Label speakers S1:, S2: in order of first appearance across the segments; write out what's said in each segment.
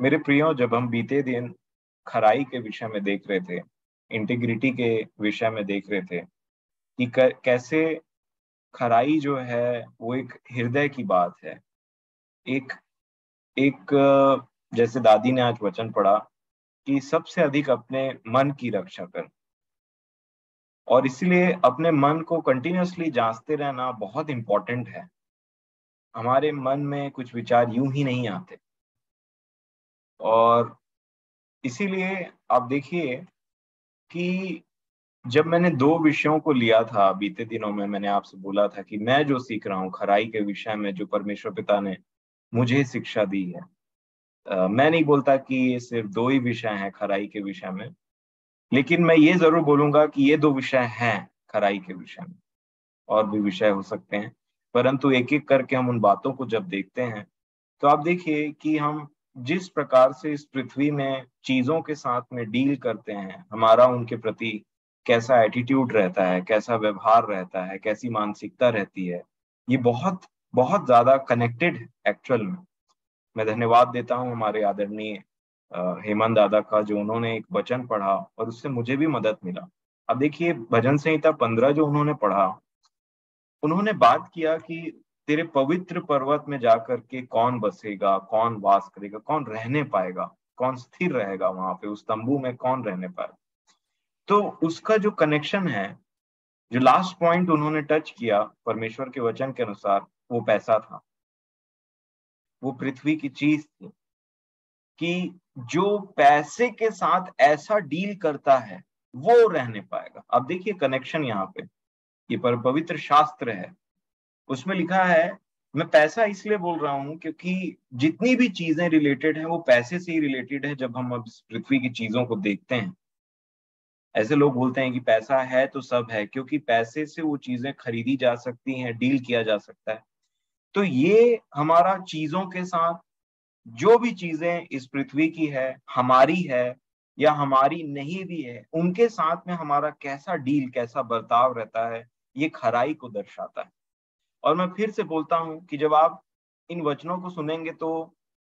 S1: मेरे प्रियो, जब हम बीते दिन खराई के विषय में देख रहे थे, इंटीग्रिटी के विषय में देख रहे थे कि कैसे खराई जो है वो एक हृदय की बात है। एक एक जैसे दादी ने आज वचन पढ़ा कि सबसे अधिक अपने मन की रक्षा कर, और इसलिए अपने मन को कंटिन्यूअसली जांचते रहना बहुत इंपॉर्टेंट है। हमारे मन में कुछ विचार यूं ही नहीं आते, और इसीलिए आप देखिए कि जब मैंने दो विषयों को लिया था बीते दिनों में, मैंने आपसे बोला था कि मैं जो सीख रहा हूँ खराई के विषय में, जो परमेश्वर पिता ने मुझे शिक्षा दी है। मैं नहीं बोलता कि ये सिर्फ दो ही विषय हैं खराई के विषय में, लेकिन मैं ये जरूर बोलूंगा कि ये दो विषय हैं खराई के विषय में। और भी विषय हो सकते हैं, परंतु एक एक करके हम उन बातों को जब देखते हैं तो आप देखिए कि हम जिस प्रकार से इस पृथ्वी में चीजों के साथ में डील करते हैं, हमारा उनके प्रति कैसा एटीट्यूड रहता है, कैसा व्यवहार रहता है, कैसी मानसिकता रहती है, ये बहुत बहुत ज्यादा कनेक्टेड है एक्चुअल में। मैं धन्यवाद देता हूँ हमारे आदरणीय हेमंत दादा का, जो उन्होंने एक वचन पढ़ा और उससे मुझे भी मदद मिला। अब देखिए भजन संहिता 15 जो उन्होंने पढ़ा, उन्होंने बात किया कि तेरे पवित्र पर्वत में जाकर के कौन बसेगा, कौन वास करेगा, कौन रहने पाएगा, कौन स्थिर रहेगा वहां पे, उस तंबू में कौन रहने पाएगा। तो उसका जो कनेक्शन है, जो लास्ट पॉइंट उन्होंने टच किया परमेश्वर के वचन के अनुसार, वो पैसा था। वो पृथ्वी की चीज थी कि जो पैसे के साथ ऐसा डील करता है वो रहने पाएगा। अब देखिए कनेक्शन यहाँ पे, ये पवित्र शास्त्र है, उसमें लिखा है। मैं पैसा इसलिए बोल रहा हूं क्योंकि जितनी भी चीजें रिलेटेड है वो पैसे से ही रिलेटेड है। जब हम अब इस पृथ्वी की चीजों को देखते हैं, ऐसे लोग बोलते हैं कि पैसा है तो सब है, क्योंकि पैसे से वो चीजें खरीदी जा सकती हैं, डील किया जा सकता है। तो ये हमारा चीजों के साथ, जो भी चीजें इस पृथ्वी की है, हमारी है या हमारी नहीं भी है, उनके साथ में हमारा कैसा डील, कैसा बर्ताव रहता है, ये खराई को दर्शाता है। और मैं फिर से बोलता हूं कि जब आप इन वचनों को सुनेंगे तो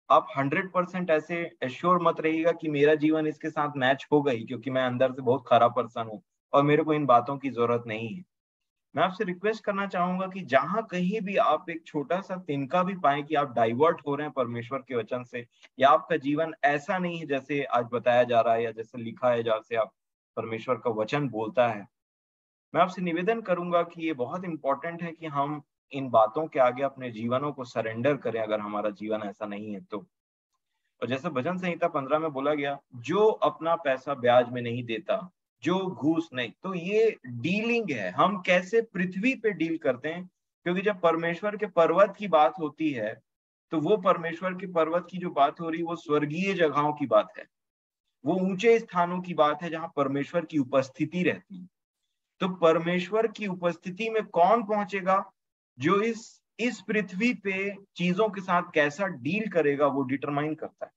S1: आप 100% ऐसे एश्योर मत रहिएगा कि मेरा जीवन इसके साथ मैच होगा ही, क्योंकि मैं अंदर से बहुत खराब पर्सन हूं और मेरे को इन बातों की जरूरत नहीं है। मैं आपसे रिक्वेस्ट करना चाहूंगा कि जहां कहीं भी आप एक छोटा सा तिनका भी पाए कि आप डाइवर्ट हो रहे हैं परमेश्वर के वचन से, या आपका जीवन ऐसा नहीं है जैसे आज बताया जा रहा है या जैसे लिखा है, जैसे आप परमेश्वर का वचन बोलता है, मैं आपसे निवेदन करूंगा कि ये बहुत इंपॉर्टेंट है कि हम इन बातों के आगे अपने जीवनों को सरेंडर करें, अगर हमारा जीवन ऐसा नहीं है तो। और जैसे भजन संहिता 15 में बोला गया, जो अपना पैसा ब्याज में नहीं देता, जो घूस नहीं, तो ये डीलिंग है, हम कैसे पृथ्वी पे डील करते हैं। क्योंकि जब परमेश्वर के पर्वत की बात होती है, तो वो परमेश्वर के पर्वत की जो बात हो रही है वो स्वर्गीय जगहों की बात है, वो ऊंचे स्थानों की बात है जहां परमेश्वर की उपस्थिति रहती है। तो परमेश्वर की उपस्थिति में कौन पहुंचेगा, जो इस पृथ्वी पे चीजों के साथ कैसा डील करेगा, वो डिटरमाइन करता है।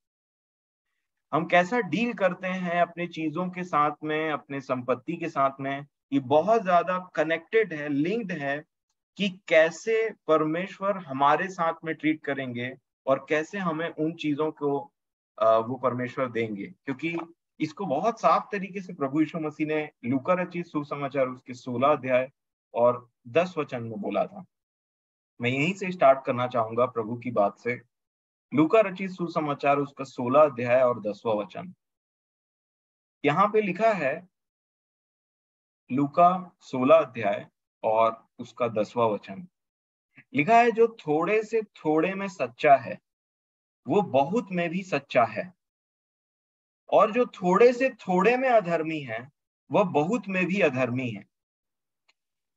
S1: हम कैसा डील करते हैं अपने चीजों के साथ में, अपने संपत्ति के साथ में, ये बहुत ज्यादा कनेक्टेड है, लिंक्ड है कि कैसे परमेश्वर हमारे साथ में ट्रीट करेंगे और कैसे हमें उन चीजों को वो परमेश्वर देंगे। क्योंकि इसको बहुत साफ तरीके से प्रभु यीशु मसीह ने लूका रचित सुसमाचार उसके 16 अध्याय और 10 वचन में बोला था। मैं यहीं से स्टार्ट करना चाहूंगा प्रभु की बात से। लूका रचित सुसमाचार उसका 16 अध्याय और 10वां वचन, यहाँ पे लिखा है, लूका 16 अध्याय और उसका 10वां वचन लिखा है, जो थोड़े से थोड़े में सच्चा है वो बहुत में भी सच्चा है, और जो थोड़े से थोड़े में अधर्मी है वह बहुत में भी अधर्मी है।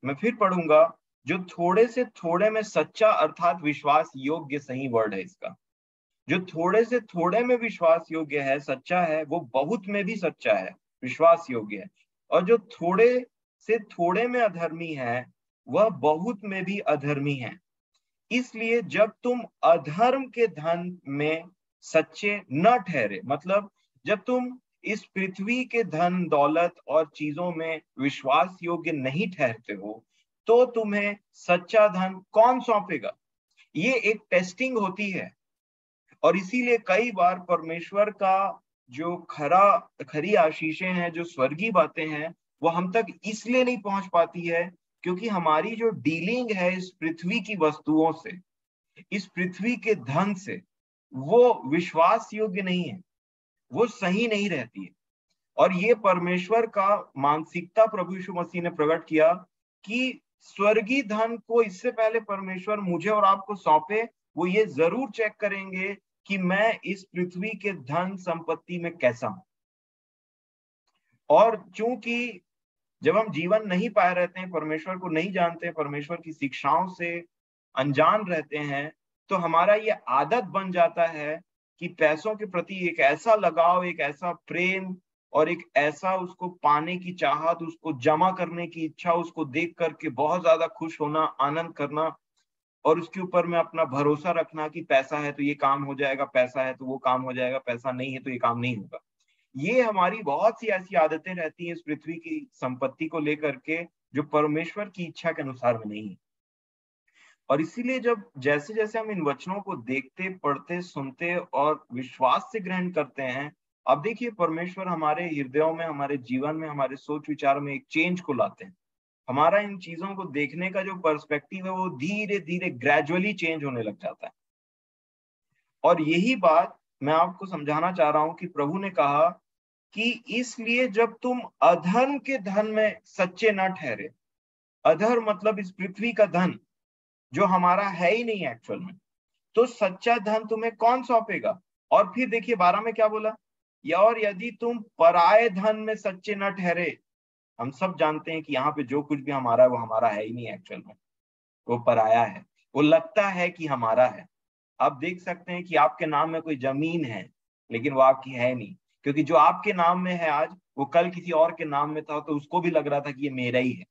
S1: मैं फिर पढ़ूंगा, जो थोड़े से थोड़े में सच्चा अर्थात विश्वास योग्य, सही वर्ड है इसका, जो थोड़े से थोड़े में विश्वास योग्य है, सच्चा है, वो बहुत में भी सच्चा है, विश्वास योग्य है। और जो थोड़े से थोड़े में अधर्मी है वह बहुत में भी अधर्मी है। इसलिए जब तुम अधर्म के धन में सच्चे न ठहरे, मतलब जब तुम इस पृथ्वी के धन दौलत और चीजों में विश्वास योग्य नहीं ठहरते हो, तो तुम्हें सच्चा धन कौन सौंपेगा। ये एक टेस्टिंग होती है। और इसीलिए कई बार परमेश्वर का जो खरी आशीषें हैं, जो स्वर्गीय बातें हैं, वो हम तक इसलिए नहीं पहुंच पाती है क्योंकि हमारी जो डीलिंग है इस पृथ्वी की वस्तुओं से, इस पृथ्वी के धन से, वो विश्वास योग्य नहीं है, वो सही नहीं रहती है। और ये परमेश्वर का मानसिकता प्रभु यीशु मसीह ने प्रकट किया कि स्वर्गीय धन को इससे पहले परमेश्वर मुझे और आपको सौंपे, वो ये जरूर चेक करेंगे कि मैं इस पृथ्वी के धन संपत्ति में कैसा हूं। और चूंकि जब हम जीवन नहीं पाए रहते हैं, परमेश्वर को नहीं जानते, परमेश्वर की शिक्षाओं से अनजान रहते हैं, तो हमारा ये आदत बन जाता है कि पैसों के प्रति एक ऐसा लगाव, एक ऐसा प्रेम और एक ऐसा उसको पाने की चाहत, उसको जमा करने की इच्छा, उसको देख करके बहुत ज्यादा खुश होना, आनंद करना और उसके ऊपर में अपना भरोसा रखना कि पैसा है तो ये काम हो जाएगा, पैसा है तो वो काम हो जाएगा, पैसा नहीं है तो ये काम नहीं होगा। ये हमारी बहुत सी ऐसी आदतें रहती हैं इस पृथ्वी की संपत्ति को लेकर के, जो परमेश्वर की इच्छा के अनुसार में नहीं है। और इसीलिए जब जैसे जैसे हम इन वचनों को देखते, पढ़ते, सुनते और विश्वास से ग्रहण करते हैं, अब देखिए परमेश्वर हमारे हृदयों में, हमारे जीवन में, हमारे सोच विचार में एक चेंज को लाते हैं। हमारा इन चीजों को देखने का जो पर्सपेक्टिव है वो धीरे धीरे ग्रेजुअली चेंज होने लग जाता है। और यही बात मैं आपको समझाना चाह रहा हूं कि प्रभु ने कहा कि इसलिए जब तुम अधर्म के धन में सच्चे न ठहरे, अधर्म मतलब इस पृथ्वी का धन जो हमारा है ही नहीं एक्चुअल में, तो सच्चा धन तुम्हें कौन सौंपेगा। और फिर देखिए 12 में क्या बोला, या और यदि तुम पराये धन में सच्चे न ठहरे। हम सब जानते हैं कि यहाँ पे जो कुछ भी हमारा है वो हमारा है ही नहीं एक्चुअल में, वो पराया है, वो लगता है कि हमारा है। आप देख सकते हैं कि आपके नाम में कोई जमीन है लेकिन वो आपकी है नहीं, क्योंकि जो आपके नाम में है आज वो कल किसी और के नाम में था, तो उसको भी लग रहा था कि ये मेरा ही है।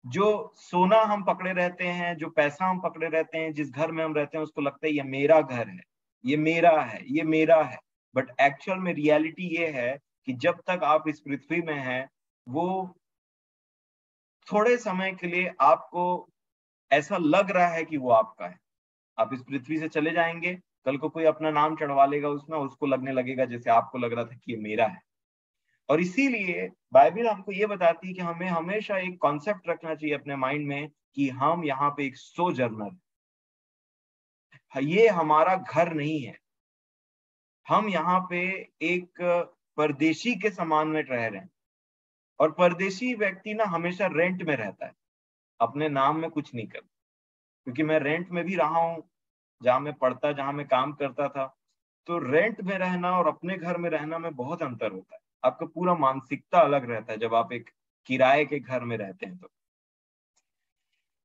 S1: जो सोना हम पकड़े रहते हैं, जो पैसा हम पकड़े रहते हैं, जिस घर में हम रहते हैं, उसको लगता है ये मेरा घर है, ये मेरा है, ये मेरा है। बट एक्चुअल में रियलिटी ये है कि जब तक आप इस पृथ्वी में हैं, वो थोड़े समय के लिए आपको ऐसा लग रहा है कि वो आपका है। आप इस पृथ्वी से चले जाएंगे, कल को कोई अपना नाम चढ़वा लेगा उसमें, उसको लगने लगेगा जैसे आपको लग रहा था कि ये मेरा है। और इसीलिए बाइबल हमको ये बताती है कि हमें हमेशा एक कॉन्सेप्ट रखना चाहिए अपने माइंड में कि हम यहाँ पे एक सोजर्नर, ये हमारा घर नहीं है। हम यहाँ पे एक परदेशी के समान में रह रहे हैं। और परदेशी व्यक्ति ना हमेशा रेंट में रहता है, अपने नाम में कुछ नहीं करता। क्योंकि मैं रेंट में भी रहा हूँ, जहाँ मैं पढ़ता, जहाँ मैं काम करता था, तो रेंट में रहना और अपने घर में रहना में बहुत अंतर होता है। आपका पूरा मानसिकता अलग रहता है जब आप एक किराए के घर में रहते हैं।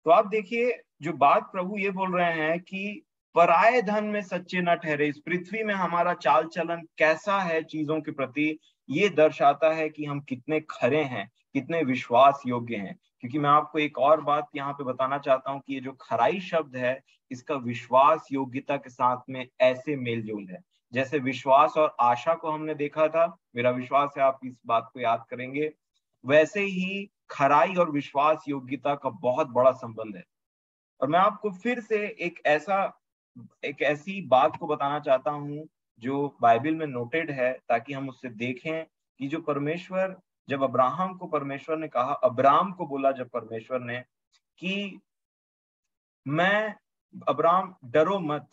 S1: तो आप देखिए जो बात प्रभु ये बोल रहे हैं कि पराये धन में सच्चे न ठहरे। इस पृथ्वी में हमारा चाल चलन कैसा है चीजों के प्रति, ये दर्शाता है कि हम कितने खरे हैं, कितने विश्वास योग्य हैं। क्योंकि मैं आपको एक और बात यहाँ पे बताना चाहता हूँ कि ये जो खराई शब्द है, इसका विश्वास योग्यता के साथ में ऐसे मेल जोल है। जैसे विश्वास और आशा को हमने देखा था, मेरा विश्वास है आप इस बात को याद करेंगे, वैसे ही खराई और विश्वास योग्यता का बहुत बड़ा संबंध है। और मैं आपको फिर से एक ऐसी बात को बताना चाहता हूं जो बाइबल में नोटेड है, ताकि हम उससे देखें कि जो परमेश्वर, जब अब्राहम को परमेश्वर ने कहा, अब्राम को बोला जब परमेश्वर ने कि मैं, अब्राम डरो मत,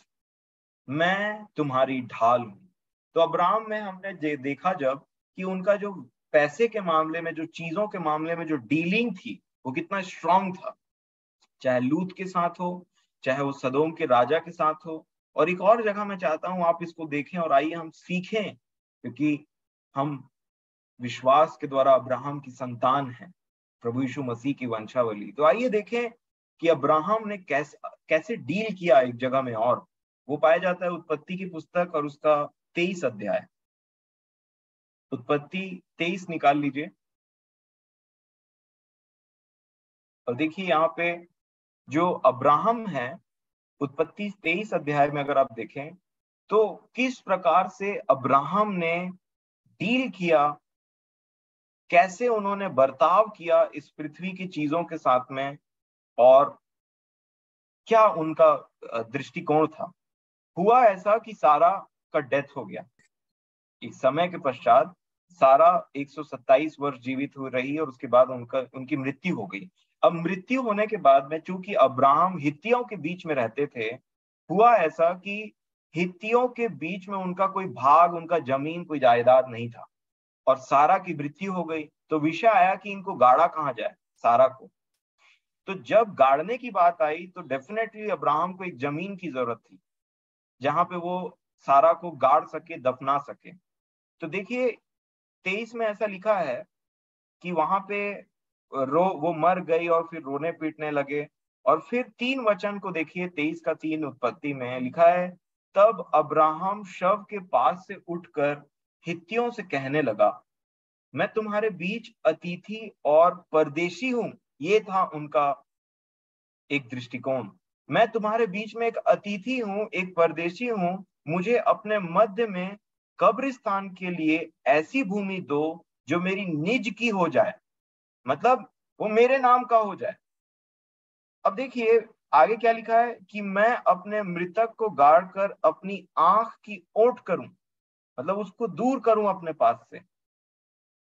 S1: मैं तुम्हारी ढाल हूं। तो अब्राम में हमने देखा जब कि उनका जो पैसे के मामले में, जो चीजों के मामले में जो डीलिंग थी, वो कितना स्ट्रांग था। चाहे लूत के साथ हो, चाहे वो सदोम के राजा के साथ हो। और एक और जगह मैं चाहता हूं आप इसको देखें और आइए हम सीखें, क्योंकि हम विश्वास के द्वारा अब्राहम की संतान हैं, प्रभु यीशु मसीह की वंशावली। तो आइए देखें कि अब्राहम ने कैसे डील किया एक जगह में। और वो पाया जाता है उत्पत्ति की पुस्तक और उसका 23 अध्याय। उत्पत्ति 23 निकाल लीजिए और देखिए यहाँ पे जो अब्राहम है, उत्पत्ति 23 अध्याय में अगर आप देखें तो किस प्रकार से अब्राहम ने डील किया, कैसे उन्होंने बर्ताव किया इस पृथ्वी की चीजों के साथ में, और क्या उनका दृष्टिकोण था। हुआ ऐसा कि सारा का डेथ हो गया। एक समय के पश्चात सारा 127 वर्ष जीवित हो रही और उसके बाद उनकी मृत्यु हो गई। अब मृत्यु होने के बाद में, चूंकि अब्राहम हित्तियों के बीच में रहते थे, हुआ ऐसा कि हित्तियों के बीच में उनका कोई भाग, उनका जमीन, कोई जायदाद नहीं था और सारा की मृत्यु हो गई। तो विषय आया कि इनको गाड़ा कहाँ जाए, सारा को। तो जब गाड़ने की बात आई तो डेफिनेटली अब्राहम को एक जमीन की जरूरत थी जहां पे वो सारा को गाड़ सके, दफना सके। तो देखिए 23 में ऐसा लिखा है कि वहां पे वो मर गई और फिर रोने पीटने लगे। और फिर 3 वचन को देखिए, 23 का 3 उत्पत्ति में लिखा है, तब अब्राहम शव के पास से उठकर हित्तियों से कहने लगा, मैं तुम्हारे बीच अतिथि और परदेशी हूं। ये था उनका एक दृष्टिकोण। मैं तुम्हारे बीच में एक अतिथि हूं, एक परदेशी हूं। मुझे अपने मध्य में कब्रिस्तान के लिए ऐसी भूमि दो जो मेरी निज की हो जाए, मतलब वो मेरे नाम का हो जाए। अब देखिए आगे क्या लिखा है कि मैं अपने मृतक को गाड़ कर अपनी आंख की ओट करूं, मतलब उसको दूर करूं अपने पास से।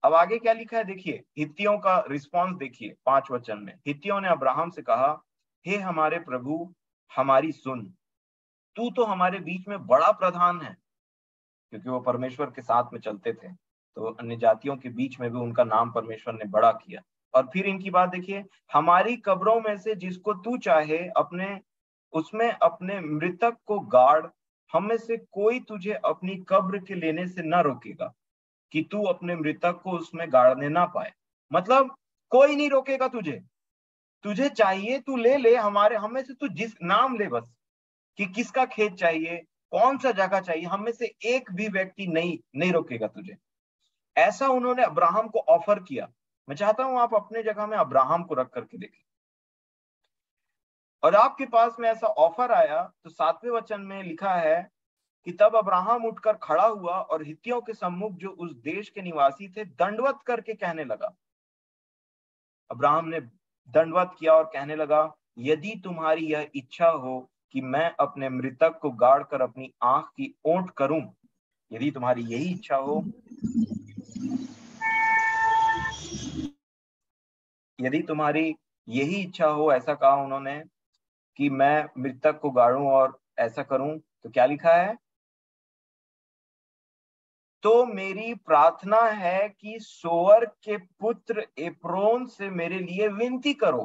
S1: अब आगे क्या लिखा है देखिए, हित्तियों का रिस्पॉन्स देखिए 5 वचन में। हित्तियों ने अब्राहम से कहा, हे हमारे प्रभु, हमारी सुन, तू तो हमारे बीच में बड़ा प्रधान है। क्योंकि वो परमेश्वर के साथ में चलते थे, तो अन्य जातियों के बीच में भी उनका नाम परमेश्वर ने बड़ा किया। और फिर इनकी बात देखिए, हमारी कब्रों में से जिसको तू चाहे अपने उसमें अपने मृतक को गाड़, हम में से कोई तुझे अपनी कब्र के लेने से न रोकेगा कि तू अपने मृतक को उसमें गाड़ने ना पाए। मतलब कोई नहीं रोकेगा तुझे, तुझे चाहिए तू ले ले, हमारे हम में से तू जिस नाम ले बस, कि किसका खेत चाहिए, कौन सा जगह चाहिए, हम में से एक भी व्यक्ति नहीं नहीं रोकेगा तुझे। ऐसा उन्होंने अब्राहम को ऑफर किया। मैं चाहता हूं आप अपने जगह में अब्राहम को रख करके देखें, और आपके पास में ऐसा ऑफर आया। तो 7वें वचन में लिखा है कि तब अब्राहम उठकर खड़ा हुआ और हित्तियों के सम्मुख जो उस देश के निवासी थे दंडवत करके कहने लगा। अब्राहम ने दंडवत किया और कहने लगा, यदि तुम्हारी यह इच्छा हो कि मैं अपने मृतक को गाड़ कर अपनी आंख की ओट करूं, यदि तुम्हारी यही इच्छा हो, यदि तुम्हारी यही इच्छा हो, ऐसा कहा उन्होंने कि मैं मृतक को गाड़ूं और ऐसा करूं, तो क्या लिखा है, तो मेरी प्रार्थना है कि सोअर के पुत्र एप्रोन से मेरे लिए विनती करो।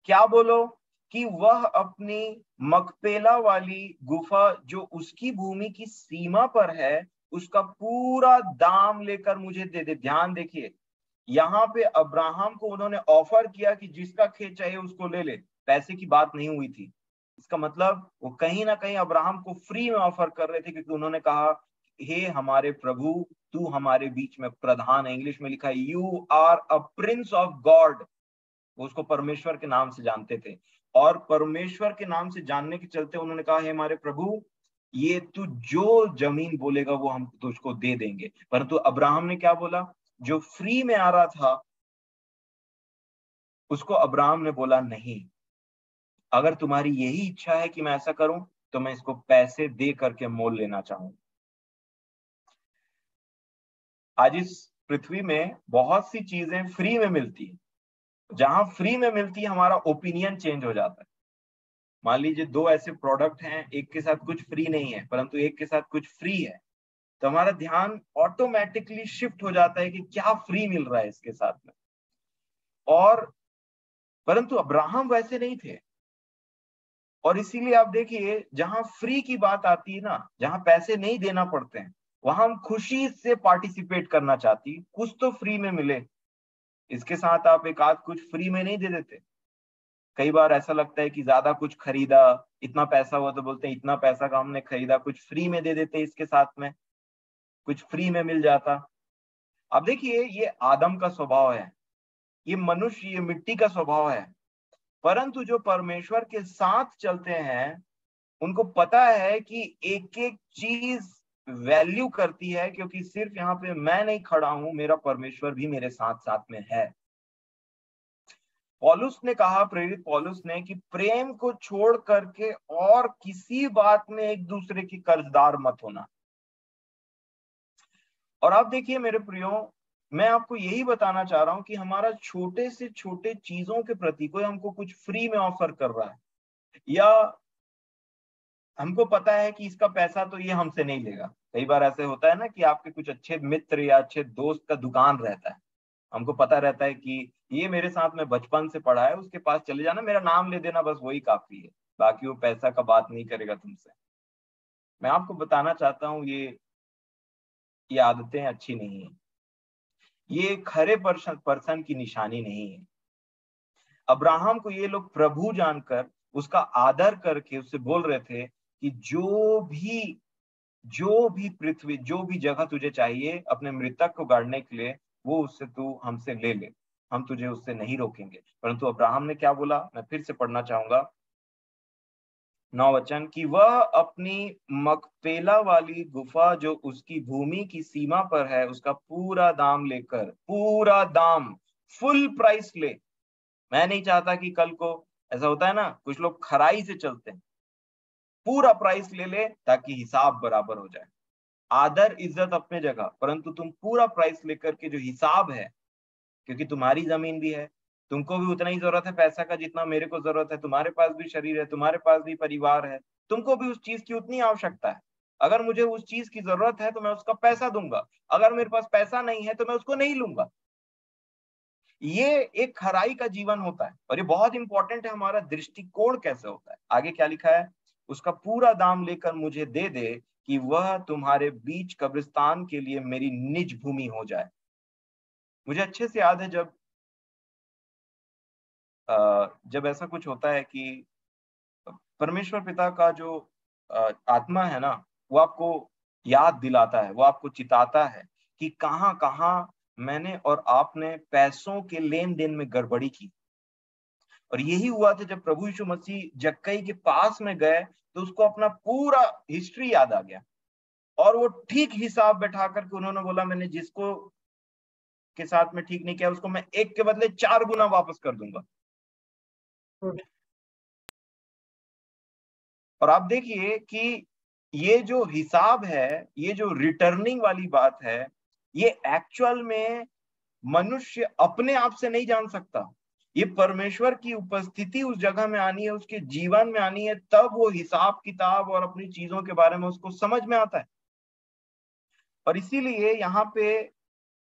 S1: क्या बोलो, कि वह अपनी मकपेला वाली गुफा जो उसकी भूमि की सीमा पर है, उसका पूरा दाम लेकर मुझे दे दे। ध्यान देखिए, यहाँ पे अब्राहम को उन्होंने ऑफर किया कि जिसका खेत चाहिए उसको ले ले, पैसे की बात नहीं हुई थी। इसका मतलब वो कहीं ना कहीं अब्राहम को फ्री में ऑफर कर रहे थे, क्योंकि उन्होंने कहा, हे हमारे प्रभु, तू हमारे बीच में प्रधान है। इंग्लिश में लिखा है, you are a prince of God. वो उसको परमेश्वर के नाम से जानते थे, और परमेश्वर के नाम से जानने के चलते उन्होंने कहा, हे हमारे प्रभु, ये तू जो जमीन बोलेगा वो हम तुझको दे देंगे। परंतु अब्राहम ने क्या बोला, जो फ्री में आ रहा था उसको अब्राहम ने बोला, नहीं, अगर तुम्हारी यही इच्छा है कि मैं ऐसा करूं, तो मैं इसको पैसे दे करके मोल लेना चाहूं। आज इस पृथ्वी में बहुत सी चीजें फ्री में मिलती है। जहां फ्री में मिलती है हमारा ओपिनियन चेंज हो जाता है। मान लीजिए 2 ऐसे प्रोडक्ट हैं, एक के साथ कुछ फ्री नहीं है परंतु एक के साथ कुछ फ्री है, तो हमारा ध्यान ऑटोमेटिकली शिफ्ट हो जाता है कि क्या फ्री मिल रहा है इसके साथ में। और परंतु अब्राहम वैसे नहीं थे, और इसीलिए आप देखिए जहां फ्री की बात आती है ना, जहां पैसे नहीं देना पड़ते हैं, वहां हम खुशी से पार्टिसिपेट करना चाहती, कुछ तो फ्री में मिले। इसके साथ आप एक आध कुछ फ्री में नहीं दे देते। कई बार ऐसा लगता है कि ज्यादा कुछ खरीदा, इतना पैसा हुआ तो बोलते हैं इतना पैसा का हमने खरीदा, कुछ फ्री में दे देते, इसके साथ में कुछ फ्री में मिल जाता। अब देखिए ये आदम का स्वभाव है, ये मनुष्य, ये मिट्टी का स्वभाव है। परंतु जो परमेश्वर के साथ चलते हैं उनको पता है कि एक एक चीज वैल्यू करती है, क्योंकि सिर्फ यहाँ पे मैं नहीं खड़ा हूं, मेरा परमेश्वर भी मेरे साथ साथ में है। पौलुस ने कहा, प्रेरित पौलुस ने, कि प्रेम को छोड़ करके और किसी बात में एक दूसरे की कर्जदार मत होना। और आप देखिए मेरे प्रियो, मैं आपको यही बताना चाह रहा हूं कि हमारा छोटे से छोटे चीजों के प्रति कोई हमको कुछ फ्री में ऑफर कर रहा है, या हमको पता है कि इसका पैसा तो ये हमसे नहीं लेगा। कई बार ऐसे होता है ना कि आपके कुछ अच्छे मित्र या अच्छे दोस्त का दुकान रहता है, हमको पता रहता है कि ये मेरे साथ में बचपन से पढ़ा है, उसके पास चले जाना, मेरा नाम ले देना, बस वही काफी है, बाकी वो पैसा का बात नहीं करेगा तुमसे। मैं आपको बताना चाहता हूँ ये आदतें अच्छी नहीं है, ये खरे पर्सन की निशानी नहीं है। अब्राहम को ये लोग प्रभु जानकर उसका आदर करके उससे बोल रहे थे कि जो भी पृथ्वी, जो भी जगह तुझे चाहिए अपने मृतक को गाड़ने के लिए, वो उससे तू हमसे ले ले, हम तुझे उससे नहीं रोकेंगे। परंतु अब्राहम ने क्या बोला, मैं फिर से पढ़ना चाहूंगा 9 वचन, कि वह अपनी मकपेला वाली गुफा जो उसकी भूमि की सीमा पर है, उसका पूरा दाम लेकर, पूरा दाम, फुल प्राइस ले। मैं नहीं चाहता कि कल को ऐसा होता है ना, कुछ लोग खराई से चलते हैं, पूरा प्राइस ले ले ताकि हिसाब बराबर हो जाए। आदर इज्जत अपने जगह, परंतु तुम पूरा प्राइस लेकर के जो हिसाब है, क्योंकि तुम्हारी जमीन भी है, तुमको भी उतना ही जरूरत है पैसा का जितना मेरे को जरूरत है, तुम्हारे पास भी शरीर है, तुम्हारे पास भी परिवार है, तुमको भी उस चीज की उतनी आवश्यकता है। अगर मुझे उस चीज की जरूरत है तो मैं उसका पैसा दूंगा, अगर मेरे पास पैसा नहीं है तो मैं उसको नहीं लूंगा। ये एक खराई का जीवन होता है, और ये बहुत इंपॉर्टेंट है, हमारा दृष्टिकोण कैसे होता है। आगे क्या लिखा है, उसका पूरा दाम लेकर मुझे दे दे कि वह तुम्हारे बीच कब्रिस्तान के लिए मेरी निज भूमि हो जाए। मुझे अच्छे से याद है जब ऐसा कुछ होता है कि परमेश्वर पिता का जो आत्मा है ना, वो आपको याद दिलाता है, वो आपको चिताता है कि कहाँ कहाँ मैंने और आपने पैसों के लेन देन में गड़बड़ी की। और यही हुआ था जब प्रभु यीशु मसीह जक्कई के पास में गए, तो उसको अपना पूरा हिस्ट्री याद आ गया, और वो ठीक हिसाब बैठा करके उन्होंने बोला, मैंने जिसको के साथ में ठीक नहीं किया, उसको मैं एक के बदले 4 गुना वापस कर दूंगा। और आप देखिए कि ये जो हिसाब है, ये जो रिटर्निंग वाली बात है, ये एक्चुअल में मनुष्य अपने आप से नहीं जान सकता। ये परमेश्वर की उपस्थिति उस जगह में आनी है, उसके जीवन में आनी है, तब वो हिसाब किताब और अपनी चीजों के बारे में उसको समझ में आता है। और इसीलिए यहाँ पे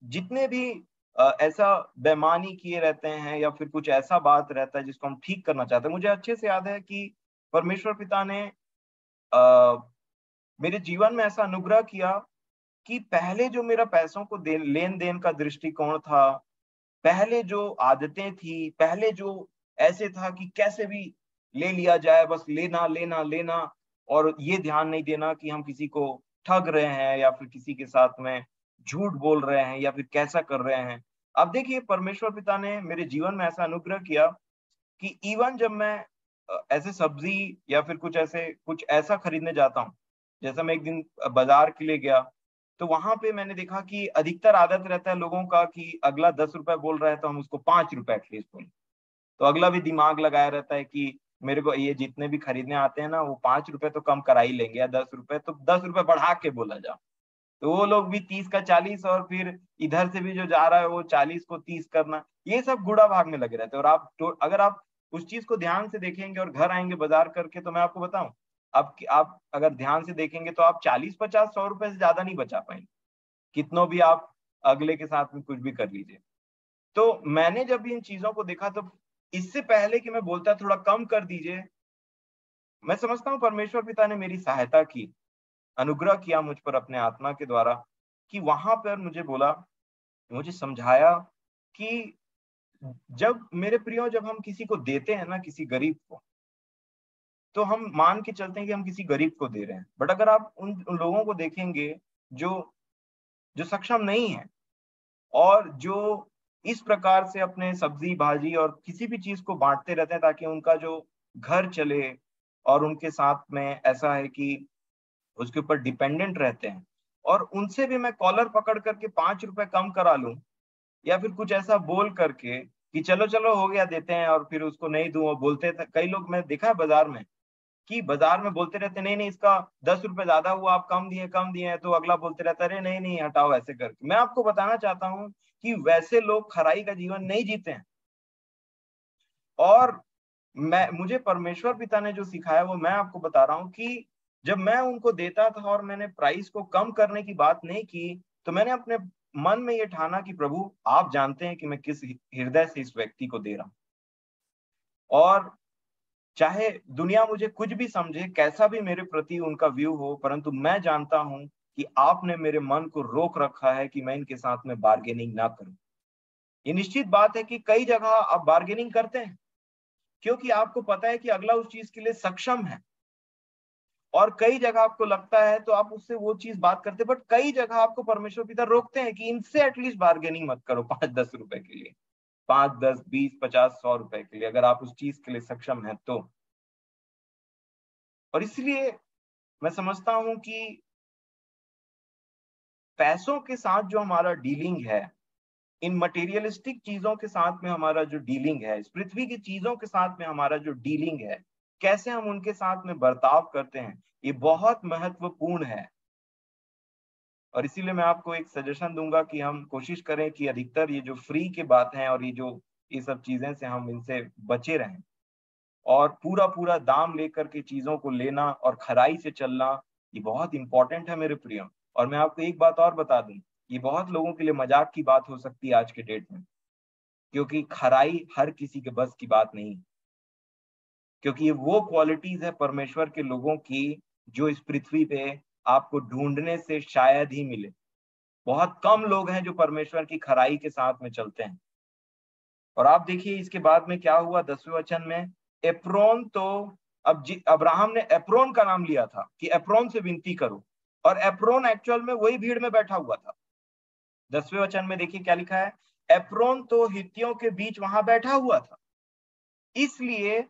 S1: जितने भी ऐसा बेईमानी किए रहते हैं, या फिर कुछ ऐसा बात रहता है जिसको हम ठीक करना चाहते हैं, मुझे अच्छे से याद है कि परमेश्वर पिता ने मेरे जीवन में ऐसा अनुग्रह किया कि पहले जो मेरा पैसों को लेन देन का दृष्टिकोण था, पहले जो आदतें थी, पहले जो ऐसे था कि कैसे भी ले लिया जाए, बस लेना लेना लेना, और ये ध्यान नहीं देना कि हम किसी को ठग रहे हैं या फिर किसी के साथ में झूठ बोल रहे हैं या फिर कैसा कर रहे हैं। अब देखिए परमेश्वर पिता ने मेरे जीवन में ऐसा अनुग्रह किया कि इवन जब मैं ऐसे सब्जी या फिर कुछ ऐसा खरीदने जाता हूँ, जैसा मैं एक दिन बाजार के लिए गया, तो वहां पे मैंने देखा कि अधिकतर आदत रहता है लोगों का कि अगला 10 रुपए बोल रहा है तो हम उसको 5 रुपए एटलीस्ट बोले। तो अगला भी दिमाग लगाया रहता है कि मेरे को ये जितने भी खरीदने आते हैं ना, वो 5 रुपए तो कम करा ही लेंगे, या 10 रुपए, तो 10 रुपए बढ़ा के बोला जा। तो वो लोग भी 30 का 40, और फिर इधर से भी जो जा रहा है वो 40 को 30 करना, ये सब गुड़ा भाग में लगे रहते हैं। और अगर आप उस चीज को ध्यान से देखेंगे और घर आएंगे बाजार करके, तो मैं आपको बताऊं, आप अगर ध्यान से देखेंगे तो आप 40 50 100 रुपए से ज्यादा नहीं बचा पाएंगे, कितनों भी आप अगले के साथ में कुछ भी कर लीजिए। तो मैंने जब इन चीजों को देखा, तो इससे पहले कि मैं बोलता थोड़ा कम कर दीजिए, मैं समझता हूँ परमेश्वर पिता ने मेरी सहायता की, अनुग्रह किया मुझ पर अपने आत्मा के द्वारा, कि वहां पर मुझे बोला, मुझे समझाया कि जब मेरे प्रियो, जब हम किसी को देते हैं ना, किसी गरीब को, तो हम मान के चलते हैं कि हम किसी गरीब को दे रहे हैं। बट अगर आप उन लोगों को देखेंगे जो जो सक्षम नहीं है, और जो इस प्रकार से अपने सब्जी भाजी और किसी भी चीज को बांटते रहते हैं ताकि उनका जो घर चले, और उनके साथ में ऐसा है कि उसके ऊपर डिपेंडेंट रहते हैं, और उनसे भी मैं कॉलर पकड़ करके 5 रुपए कम करा लूं, या फिर कुछ ऐसा बोल करके कि चलो चलो हो गया देते हैं, और फिर उसको नहीं दूं, और बोलते थे कई लोग, मैं देखा है बाजार में कि बाजार में बोलते रहते नहीं नहीं इसका 10 रुपए ज्यादा हुआ, आप कम दिए हैं, तो अगला बोलते रहता है अरे नहीं नहीं हटाओ, ऐसे करके। मैं आपको बताना चाहता हूं कि वैसे लोग खराई का जीवन नहीं जीते हैं। और मुझे परमेश्वर पिता ने जो सिखाया वो मैं आपको बता रहा हूँ कि जब मैं उनको देता था और मैंने प्राइस को कम करने की बात नहीं की, तो मैंने अपने मन में ये ठाना कि प्रभु आप जानते हैं कि मैं किस हृदय से इस व्यक्ति को दे रहा हूं, और चाहे दुनिया मुझे कुछ भी समझे, कैसा भी मेरे प्रति उनका व्यू हो, परंतु मैं जानता हूं कि आपने मेरे मन को रोक रखा है कि मैं इनके साथ में बार्गेनिंग ना करूं। ये निश्चित बात है कि कई जगह आप बार्गेनिंग करते हैं क्योंकि आपको पता है कि अगला उस चीज के लिए सक्षम है, और कई जगह आपको लगता है तो आप उससे वो चीज बात करते हैं, बट कई जगह आपको परमेश्वर पिता रोकते हैं कि इनसे एटलीस्ट बार्गेनिंग मत करो 5-10 रुपए के लिए, 5-10-20-50-100 रुपए के लिए, अगर आप उस चीज के लिए सक्षम है तो। और इसलिए मैं समझता हूं कि पैसों के साथ जो हमारा डीलिंग है, इन मटेरियलिस्टिक चीजों के साथ में हमारा जो डीलिंग है, इस पृथ्वी की चीजों के साथ में हमारा जो डीलिंग है, कैसे हम उनके साथ में बर्ताव करते हैं, ये बहुत महत्वपूर्ण है। और इसीलिए मैं आपको एक सजेशन दूंगा कि हम कोशिश करें कि अधिकतर ये जो फ्री के बात है और ये सब चीजें से हम इनसे बचे रहें, और पूरा पूरा दाम लेकर के चीजों को लेना और खराई से चलना, ये बहुत इंपॉर्टेंट है मेरे प्रियो। और मैं आपको एक बात और बता दूं, ये बहुत लोगों के लिए मजाक की बात हो सकती है आज के डेट में, क्योंकि खराई हर किसी के बस की बात नहीं, क्योंकि ये वो क्वालिटीज है परमेश्वर के लोगों की जो इस पृथ्वी पे आपको ढूंढने से शायद ही मिले। बहुत कम लोग हैं जो परमेश्वर की खराई के साथ में चलते हैं। और आप देखिए इसके बाद में क्या हुआ 10वें वचन में, एप्रोन तो अब्राहम ने एप्रोन का नाम लिया था कि एप्रोन से विनती करो, और एप्रोन एक्चुअल में वही भीड़ में बैठा हुआ था। 10वें वचन में देखिए क्या लिखा है, एप्रोन तो हित्तियों के बीच वहां बैठा हुआ था, इसलिए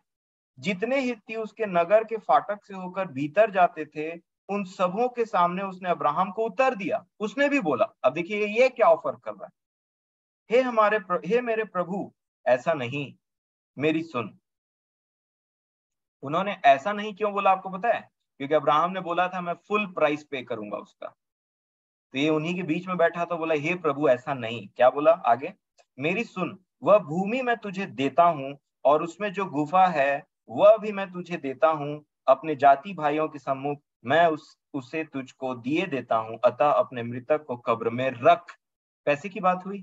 S1: जितने हित्ती उसके नगर के फाटक से होकर भीतर जाते थे, उन सबों के सामने उसने अब्राहम को उत्तर दिया। उसने भी बोला, अब देखिए ये क्या ऑफर कर रहा है, हे मेरे प्रभु, ऐसा नहीं, मेरी सुन। उन्होंने ऐसा नहीं क्यों बोला आपको पता है? क्योंकि अब्राहम ने बोला था मैं फुल प्राइस पे करूंगा उसका, तो ये उन्हीं के बीच में बैठा तो बोला हे प्रभु ऐसा नहीं। क्या बोला आगे, मेरी सुन, वह भूमि मैं तुझे देता हूं और उसमें जो गुफा है वह भी मैं तुझे देता हूं, अपने जाति भाइयों के सम्मुख मैं उसे तुझको दिए देता हूं, अतः अपने मृतक को कब्र में रख। पैसे की बात हुई,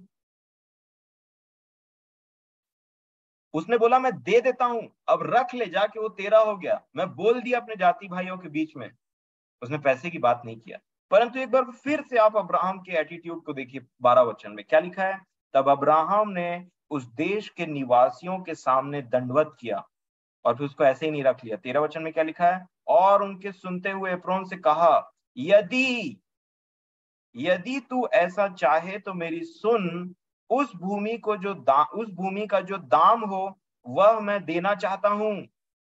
S1: उसने बोला मैं दे देता हूं, अब रख ले जाके, वो तेरा हो गया, मैं बोल दिया अपने जाति भाइयों के बीच में। उसने पैसे की बात नहीं किया। परंतु एक बार फिर से आप अब्राहम के एटीट्यूड को देखिए, 12 वचन में क्या लिखा है, तब अब्राहम ने उस देश के निवासियों के सामने दंडवत किया, और फिर उसको ऐसे ही नहीं रख लिया। 13 वचन में क्या लिखा है, और उनके सुनते हुए एप्रोन से कहा, यदि यदि तू ऐसा चाहे तो मेरी सुन, उस भूमि का जो दाम हो वह मैं देना चाहता हूं।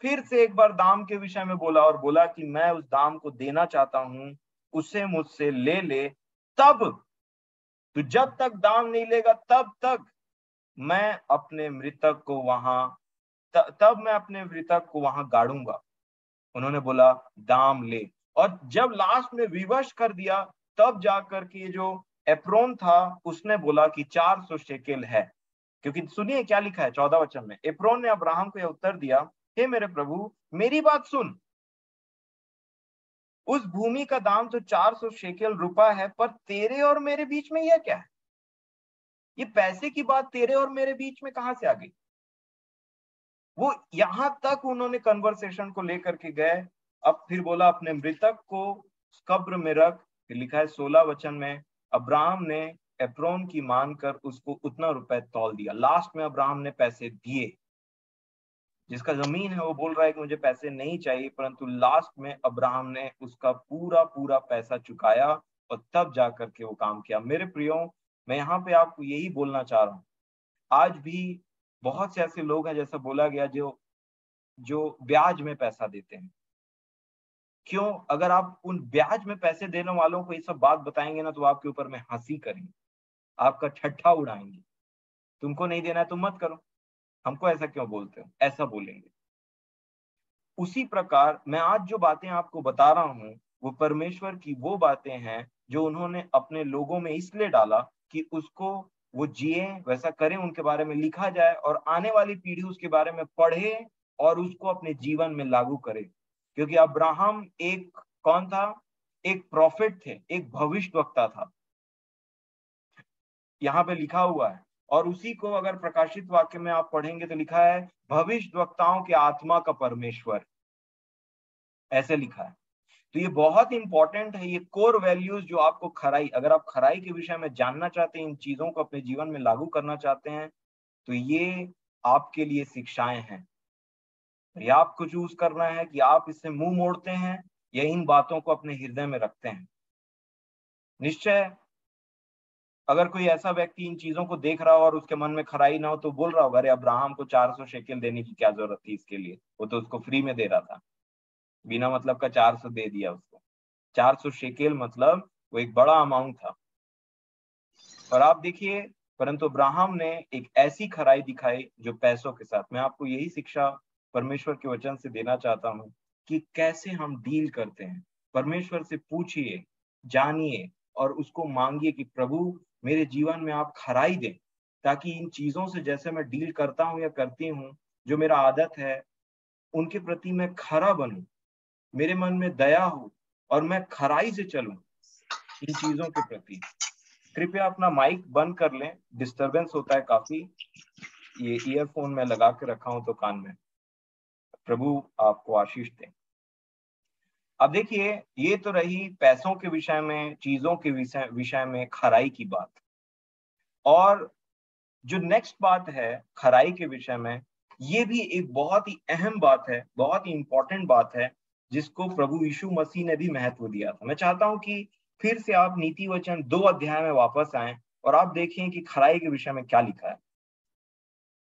S1: फिर से एक बार दाम के विषय में बोला, और बोला कि मैं उस दाम को देना चाहता हूं, उसे मुझसे ले ले। तब तो जब तक दाम नहीं लेगा तब तक मैं अपने मृतक को वहां तब मैं अपने मृतक को वहां गाड़ूंगा। उन्होंने बोला दाम ले, और जब लास्ट में विवश कर दिया, तब जाकर के जो एप्रोन था उसने बोला कि 400 शेकेल है। क्योंकि सुनिए क्या लिखा है 14 वचन में, एप्रोन ने अब्राहम को यह उत्तर दिया, हे मेरे प्रभु, मेरी बात सुन, उस भूमि का दाम तो 400 शेकेल रुपया है, पर तेरे और मेरे बीच में यह क्या है? ये पैसे की बात तेरे और मेरे बीच में कहां से आ गई? वो यहां तक उन्होंने कन्वर्सेशन को लेकर के गए। अब फिर बोला अपने मृतक को कब्र में रख। फिर लिखा है 16 वचन में, अब्राहम ने एप्रोन की मानकर उसको उतना रुपए तौल दिया। लास्ट में अब्राहम ने पैसे दिए। जिसका जमीन है वो बोल रहा है कि मुझे पैसे नहीं चाहिए, परंतु लास्ट में अब्राहम ने उसका पूरा पूरा पैसा चुकाया, और तब जाकर के वो काम किया। मेरे प्रियो, मैं यहाँ पे आपको यही बोलना चाह रहा हूँ, आज भी बहुत से ऐसे लोग हैं, जैसा बोला गया, जो जो ब्याज में पैसा देते हैं। क्यों? अगर आप उन ब्याज में पैसे देने वालों को ये सब बात बताएंगे ना, तो आपके ऊपर में हंसी करेंगे, आपका ठट्ठा उड़ाएंगे। तुमको नहीं देना है तुम मत करो, हमको ऐसा क्यों बोलते हो, ऐसा बोलेंगे। उसी प्रकार मैं आज जो बातें आपको बता रहा हूं वो परमेश्वर की वो बातें हैं जो उन्होंने अपने लोगों में इसलिए डाला कि उसको वो जिए, वैसा करें, उनके बारे में लिखा जाए और आने वाली पीढ़ी उसके बारे में पढ़े और उसको अपने जीवन में लागू करे। क्योंकि अब्राहम एक कौन था? एक प्रॉफिट थे, एक भविष्यवक्ता था, यहाँ पे लिखा हुआ है। और उसी को अगर प्रकाशित वाक्य में आप पढ़ेंगे तो लिखा है भविष्यवक्ताओं के आत्मा का परमेश्वर, ऐसे लिखा है। तो ये बहुत इंपॉर्टेंट है, ये कोर वैल्यूज जो आपको खराई, अगर आप खराई के विषय में जानना चाहते हैं, इन चीजों को अपने जीवन में लागू करना चाहते हैं, तो ये आपके लिए शिक्षाएं हैं। ये आपको चूज करना है कि आप इससे मुंह मोड़ते हैं या इन बातों को अपने हृदय में रखते हैं। निश्चय अगर कोई ऐसा व्यक्ति इन चीजों को देख रहा हो और उसके मन में खराई ना हो तो बोल रहा होगा, अरे अब्राहम को 400 शेकेल देने की क्या जरूरत थी इसके लिए, वो तो उसको फ्री में दे रहा था, बिना मतलब का 400 दे दिया उसको। 400 शेकेल मतलब वो एक बड़ा अमाउंट था। और आप देखिए, परंतु अब्राहम ने एक ऐसी खराई दिखाई जो पैसों के साथ। मैं आपको यही शिक्षा परमेश्वर के वचन से देना चाहता हूं कि कैसे हम डील करते हैं। परमेश्वर से पूछिए, जानिए और उसको मांगिए कि प्रभु मेरे जीवन में आप खराई दें, ताकि इन चीजों से जैसे मैं डील करता हूं या करती हूं, जो मेरा आदत है, उनके प्रति मैं खरा बनूं, मेरे मन में दया हो और मैं खराई से चलूं इन चीजों के प्रति। कृपया अपना माइक बंद कर लें, डिस्टरबेंस होता है काफी। ये ईयरफोन में लगा के रखा हूं तो कान में। प्रभु आपको आशीष दें। अब देखिए, ये तो रही पैसों के विषय में, चीजों के विषय में खराई की बात। और जो नेक्स्ट बात है खराई के विषय में, ये भी एक बहुत ही अहम बात है, बहुत ही इंपॉर्टेंट बात है, जिसको प्रभु यीशु मसीह ने भी महत्व दिया था। मैं चाहता हूं कि फिर से आप नीति वचन 2 अध्याय में वापस आएं और आप देखें कि खराई के विषय में क्या लिखा है।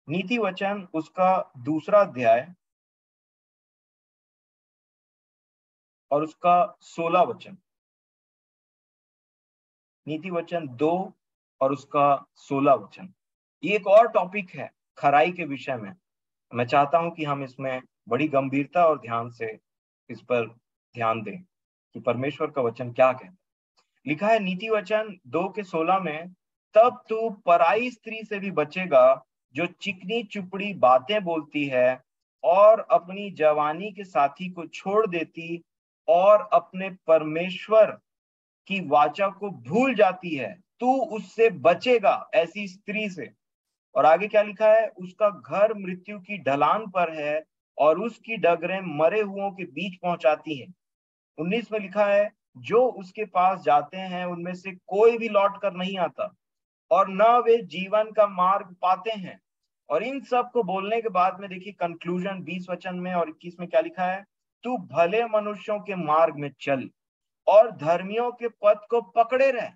S1: नीति वचन उसका 2 अध्याय और उसका 16 वचन। नीति वचन 2 और उसका 16 वचन। ये एक और टॉपिक है खराई के विषय में। मैं चाहता हूं कि हम इसमें बड़ी गंभीरता और ध्यान से इस पर ध्यान दें कि परमेश्वर का वचन क्या कहता है। लिखा है नीति वचन 2 के 16 में, तब तू पराई स्त्री से भी बचेगा जो चिकनी चुपड़ी बातें बोलती है और अपनी जवानी के साथी को छोड़ देती और अपने परमेश्वर की वाचा को भूल जाती है। तू उससे बचेगा, ऐसी स्त्री से। और आगे क्या लिखा है, उसका घर मृत्यु की ढलान पर है और उसकी डगरें मरे हुओं के बीच पहुंचाती हैं। 19 में लिखा है, जो उसके पास जाते हैं उनमें से कोई भी लौट कर नहीं आता और न वे जीवन का मार्ग पाते हैं। और इन सब को बोलने के बाद में देखिए कंक्लूजन 20 वचन में और 21 में क्या लिखा है, तू भले मनुष्यों के मार्ग में चल और धर्मियों के पथ को पकड़े रह।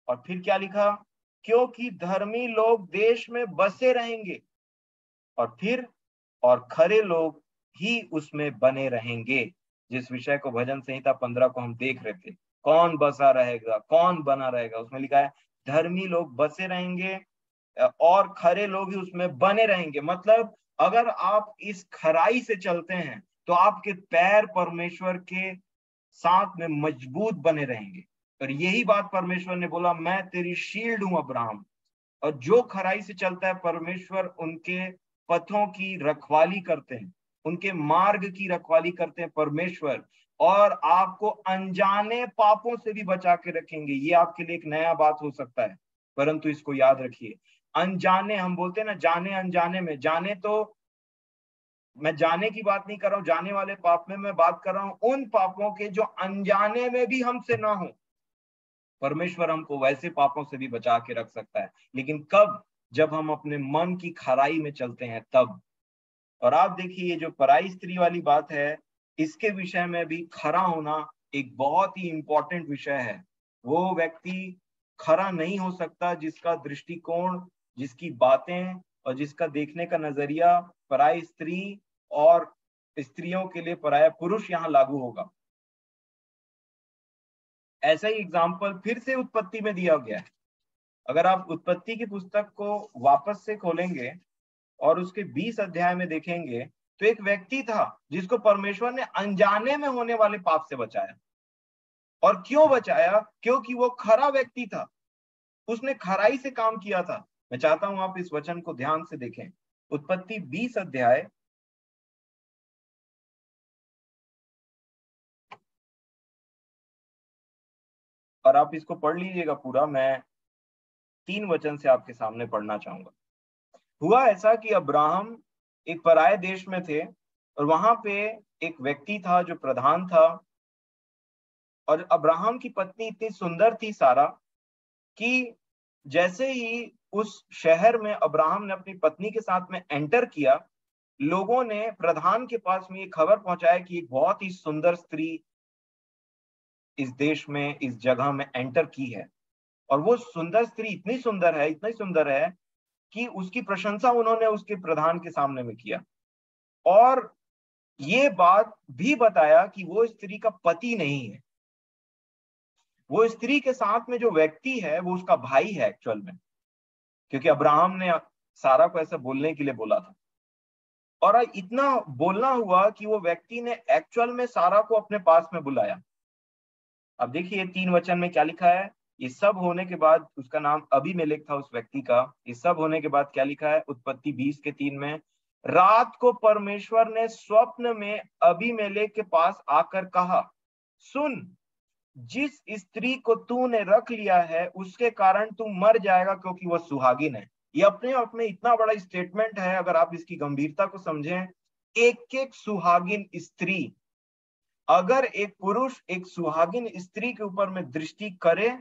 S1: और फिर क्या लिखा, क्योंकि धर्मी लोग देश में बसे रहेंगे। और फिर और खरे लोग ही उसमें बने रहेंगे। जिस विषय को भजन संहिता 15 को हम देख रहे थे, कौन बसा रहेगा, कौन बना रहेगा, उसमें लिखा है धर्मी लोग बसे रहेंगे और खरे लोग ही उसमें बने रहेंगे। मतलब अगर आप इस खराई से चलते हैं तो आपके पैर परमेश्वर के साथ में मजबूत बने रहेंगे। और यही बात परमेश्वर ने बोला, मैं तेरी शील्ड हूं अब्राहम। और जो खराई से चलता है, परमेश्वर उनके पथों की रखवाली करते हैं, उनके मार्ग की रखवाली करते हैं परमेश्वर। और आपको अनजाने पापों से भी बचा के रखेंगे। ये आपके लिए एक नया बात हो सकता है, परंतु इसको याद रखिए, अनजाने, हम बोलते हैं ना जाने अनजाने में, जाने तो मैं जाने की बात नहीं कर रहा हूं, जाने वाले पाप में मैं बात कर रहा हूं उन पापों के जो अनजाने में भी हमसे ना हो। परमेश्वर हमको वैसे पापों से भी बचा के रख सकता है, लेकिन कब? जब हम अपने मन की खराई में चलते हैं तब। और आप देखिए, ये जो पराई स्त्री वाली बात है, इसके विषय में भी खरा होना एक बहुत ही इंपॉर्टेंट विषय है। वो व्यक्ति खरा नहीं हो सकता जिसका दृष्टिकोण, जिसकी बातें और जिसका देखने का नजरिया पराई स्त्री और स्त्रियों के लिए पराया पुरुष यहाँ लागू होगा। ऐसा ही एग्जाम्पल फिर से उत्पत्ति में दिया गया है। अगर आप उत्पत्ति की पुस्तक को वापस से खोलेंगे और उसके 20 अध्याय में देखेंगे तो एक व्यक्ति था जिसको परमेश्वर ने अनजाने में होने वाले पाप से बचाया। और क्यों बचाया? क्योंकि वो खरा व्यक्ति था, उसने खराई से काम किया था। मैं चाहता हूं आप इस वचन को ध्यान से देखें। उत्पत्ति 20 अध्याय और आप इसको पढ़ लीजिएगा पूरा। मैं 3 वचन से आपके सामने पढ़ना चाहूंगा। हुआ ऐसा कि अब्राहम एक पराये देश में थे और वहां पे एक व्यक्ति था जो प्रधान था। और अब्राहम की पत्नी इतनी सुंदर थी सारा कि जैसे ही उस शहर में अब्राहम ने अपनी पत्नी के साथ में एंटर किया, लोगों ने प्रधान के पास में ये खबर पहुंचाया कि एक बहुत ही सुंदर स्त्री इस देश में, इस जगह में एंटर की है। और वो सुंदर स्त्री इतनी सुंदर है, इतनी सुंदर है कि उसकी प्रशंसा उन्होंने उसके प्रधान के सामने में किया। और ये बात भी बताया कि वो स्त्री का पति नहीं है, वो स्त्री के साथ में जो व्यक्ति है वो उसका भाई है एक्चुअल में, क्योंकि अब्राहम ने सारा को ऐसा बोलने के लिए बोला था। और इतना बोलना हुआ कि वो व्यक्ति ने एक्चुअल में सारा को अपने पास में बुलाया। अब देखिए 3 वचन में क्या लिखा है। ये सब होने के बाद, उसका नाम अबीमेलेक था उस व्यक्ति का। ये सब होने के बाद क्या लिखा है उत्पत्ति 20 के 3 में, रात को परमेश्वर ने स्वप्न में अबीमेलेक के पास आकर कहा, सुन, जिस स्त्री को तूने रख लिया है उसके कारण तू मर जाएगा, क्योंकि वह सुहागिन है। ये अपने आप में इतना बड़ा स्टेटमेंट है, अगर आप इसकी गंभीरता को समझें। एक एक सुहागिन स्त्री, अगर एक पुरुष एक सुहागिन स्त्री के ऊपर में दृष्टि करे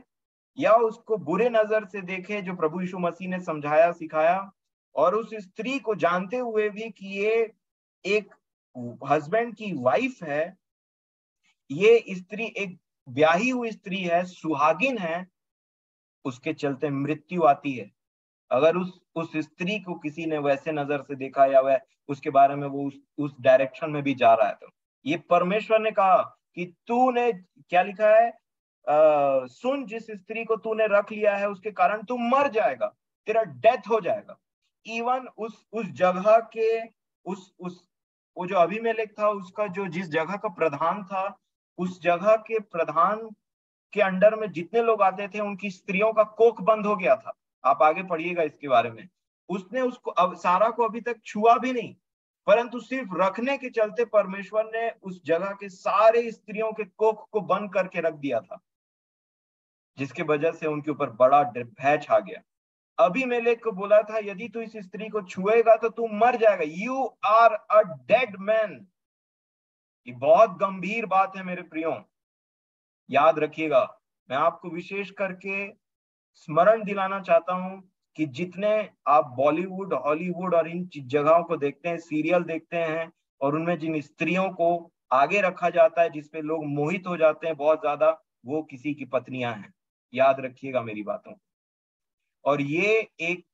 S1: या उसको बुरे नजर से देखे, जो प्रभु यीशु मसीह ने समझाया सिखाया, और उस स्त्री को जानते हुए भी कि ये एक हस्बैंड की वाइफ है, ये स्त्री एक ब्याही हुई स्त्री है, सुहागिन है, उसके चलते मृत्यु आती है। अगर उस स्त्री को किसी ने वैसे नजर से देखा या वह उसके बारे में वो उस डायरेक्शन में भी जा रहा है, तो ये परमेश्वर ने कहा कि तूने क्या लिखा है, सुन, जिस स्त्री को तूने रख लिया है उसके कारण तू मर जाएगा, तेरा डेथ हो जाएगा। इवन उस जगह के उस वो जो अबीमेलेक था, उसका जो जिस जगह का प्रधान था, उस जगह के प्रधान के अंडर में जितने लोग आते थे उनकी स्त्रियों का कोख बंद हो गया था। आप आगे पढ़िएगा इसके बारे में। उसने उसको अब सारा को अभी तक छुआ भी नहीं, परंतु सिर्फ रखने के चलते परमेश्वर ने उस जगह के सारे स्त्रियों के कोख को बंद करके रख दिया था, जिसकी वजह से उनके ऊपर बड़ा भय छा गया। अबीमेलेक को बोला था, यदि तू इस स्त्री को छुएगा तो तू मर जाएगा, you are a dead man. ये बहुत गंभीर बात है मेरे प्रियो, याद रखिएगा। मैं आपको विशेष करके स्मरण दिलाना चाहता हूं कि जितने आप बॉलीवुड, हॉलीवुड और इन जगहों को देखते हैं, सीरियल देखते हैं, और उनमें जिन स्त्रियों को आगे रखा जाता है, जिसपे लोग मोहित हो जाते हैं बहुत ज्यादा, वो किसी की पत्नियां हैं। याद रखिएगा मेरी बातों। और ये एक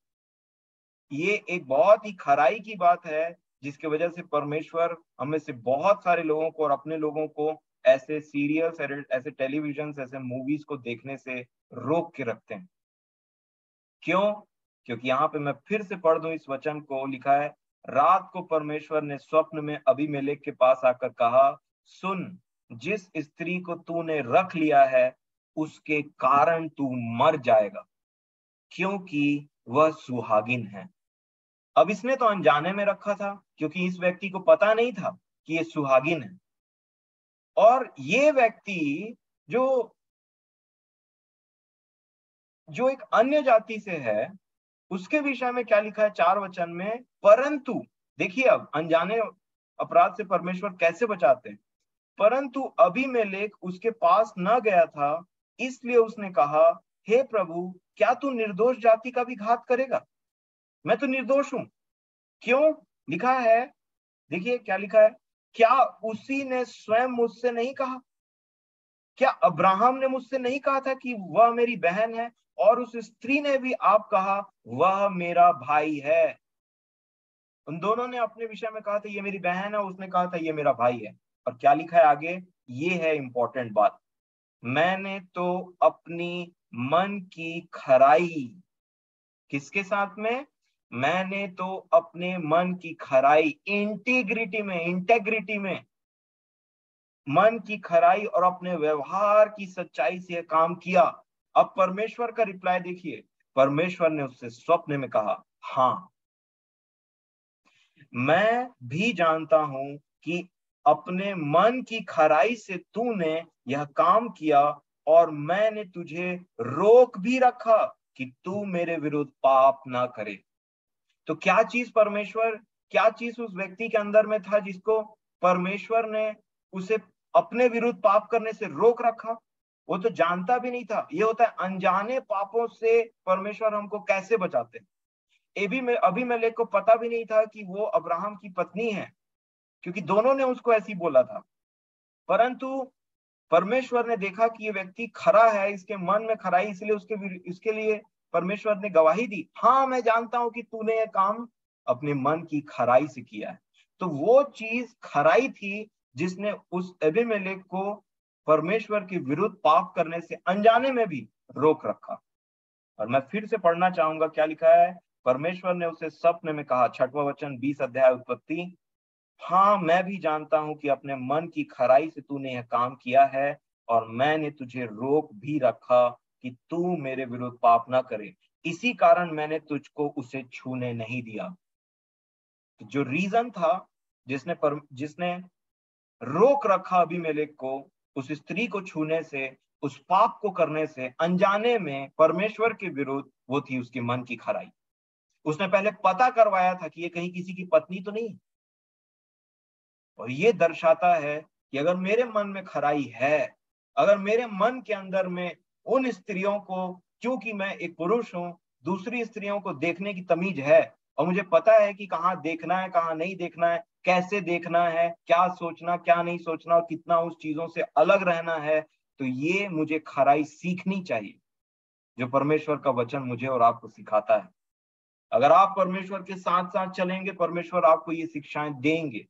S1: बहुत ही खराई की बात है, जिसकी वजह से परमेश्वर हमें से बहुत सारे लोगों को और अपने लोगों को ऐसे सीरियल्स, ऐसे टेलीविजन, ऐसे मूवीज को देखने से रोक के रखते हैं। क्यों? क्योंकि यहाँ पे मैं फिर से पढ़ दूं इस वचन को, लिखा है, रात को परमेश्वर ने स्वप्न में अबीमेलेक के पास आकर कहा, सुन, जिस स्त्री को तूने रख लिया है उसके कारण तू मर जाएगा, क्योंकि वह सुहागिन है। अब इसने तो अनजाने में रखा था, क्योंकि इस व्यक्ति को पता नहीं था कि ये सुहागिन है। और ये व्यक्ति जो जो एक अन्य जाति से है, उसके विषय में क्या लिखा है 4 वचन में, परंतु देखिए अब अनजाने अपराध से परमेश्वर कैसे बचाते हैं। परंतु अबीमेलेक उसके पास न गया था, इसलिए उसने कहा, हे प्रभु, क्या तू निर्दोष जाति का भी घात करेगा? मैं तो निर्दोष हूं। क्यों? लिखा है, देखिए क्या लिखा है, क्या उसी ने स्वयं मुझसे नहीं कहा? क्या अब्राहम ने मुझसे नहीं कहा था कि वह मेरी बहन है? और उस स्त्री ने भी आप कहा, वह मेरा भाई है। उन दोनों ने अपने विषय में कहा था ये मेरी बहन है, उसने कहा था ये मेरा भाई है। और क्या लिखा है आगे, ये है इंपॉर्टेंट बात, मैंने तो अपनी मन की खराई किसके साथ में? मैंने तो अपने मन की खराई, इंटेग्रिटी में, मन की खराई और अपने व्यवहार की सच्चाई से काम किया। अब परमेश्वर का रिप्लाई देखिए, परमेश्वर ने उससे स्वप्न में कहा, हाँ, मैं भी जानता हूं कि अपने मन की खराई से तूने यह काम किया, और मैंने तुझे रोक भी रखा कि तू मेरे विरुद्ध पाप ना करे। तो क्या चीज उस व्यक्ति के अंदर में था जिसको परमेश्वर ने उसे अपने विरुद्ध पाप करने से रोक रखा? वो तो जानता भी नहीं था। ये होता है अनजाने पापों से परमेश्वर हमको कैसे बचाते हैं। अबीमेलेक को पता भी नहीं था कि वो अब्राहम की पत्नी है, क्योंकि दोनों ने उसको ऐसी बोला था। परंतु परमेश्वर ने देखा कि ये व्यक्ति खरा है, इसके मन में खराई, इसलिए उसके लिए परमेश्वर ने गवाही दी, हाँ, मैं जानता हूं कि तूने ये काम अपने मन की खराई से किया है। तो वो चीज खराई थी जिसने उस अबीमेलेक को परमेश्वर के विरुद्ध पाप करने से अनजाने में भी रोक रखा। और मैं फिर से पढ़ना चाहूंगा क्या लिखा है। परमेश्वर ने उसे स्वप्न में कहा, 6वां वचन, 20 अध्याय उत्पत्ति, हाँ, मैं भी जानता हूं कि अपने मन की खराई से तूने यह काम किया है, और मैंने तुझे रोक भी रखा कि तू मेरे विरुद्ध पाप ना करे। इसी कारण मैंने तुझको उसे छूने नहीं दिया। जो रीजन था जिसने रोक रखा अबीमेलेक को उस स्त्री को छूने से, उस पाप को करने से अनजाने में परमेश्वर के विरुद्ध, वो थी उसके मन की खराई। उसने पहले पता करवाया था कि ये कहीं किसी की पत्नी तो नहीं। और ये दर्शाता है कि अगर मेरे मन में खराई है, अगर मेरे मन के अंदर में उन स्त्रियों को, क्योंकि मैं एक पुरुष हूं, दूसरी स्त्रियों को देखने की तमीज है, और मुझे पता है कि कहाँ देखना है, कहाँ नहीं देखना है, कैसे देखना है, क्या सोचना, क्या नहीं सोचना, और कितना उस चीजों से अलग रहना है, तो ये मुझे खराई सीखनी चाहिए जो परमेश्वर का वचन मुझे और आपको सिखाता है। अगर आप परमेश्वर के साथ साथ चलेंगे, परमेश्वर आपको ये शिक्षाएं देंगे।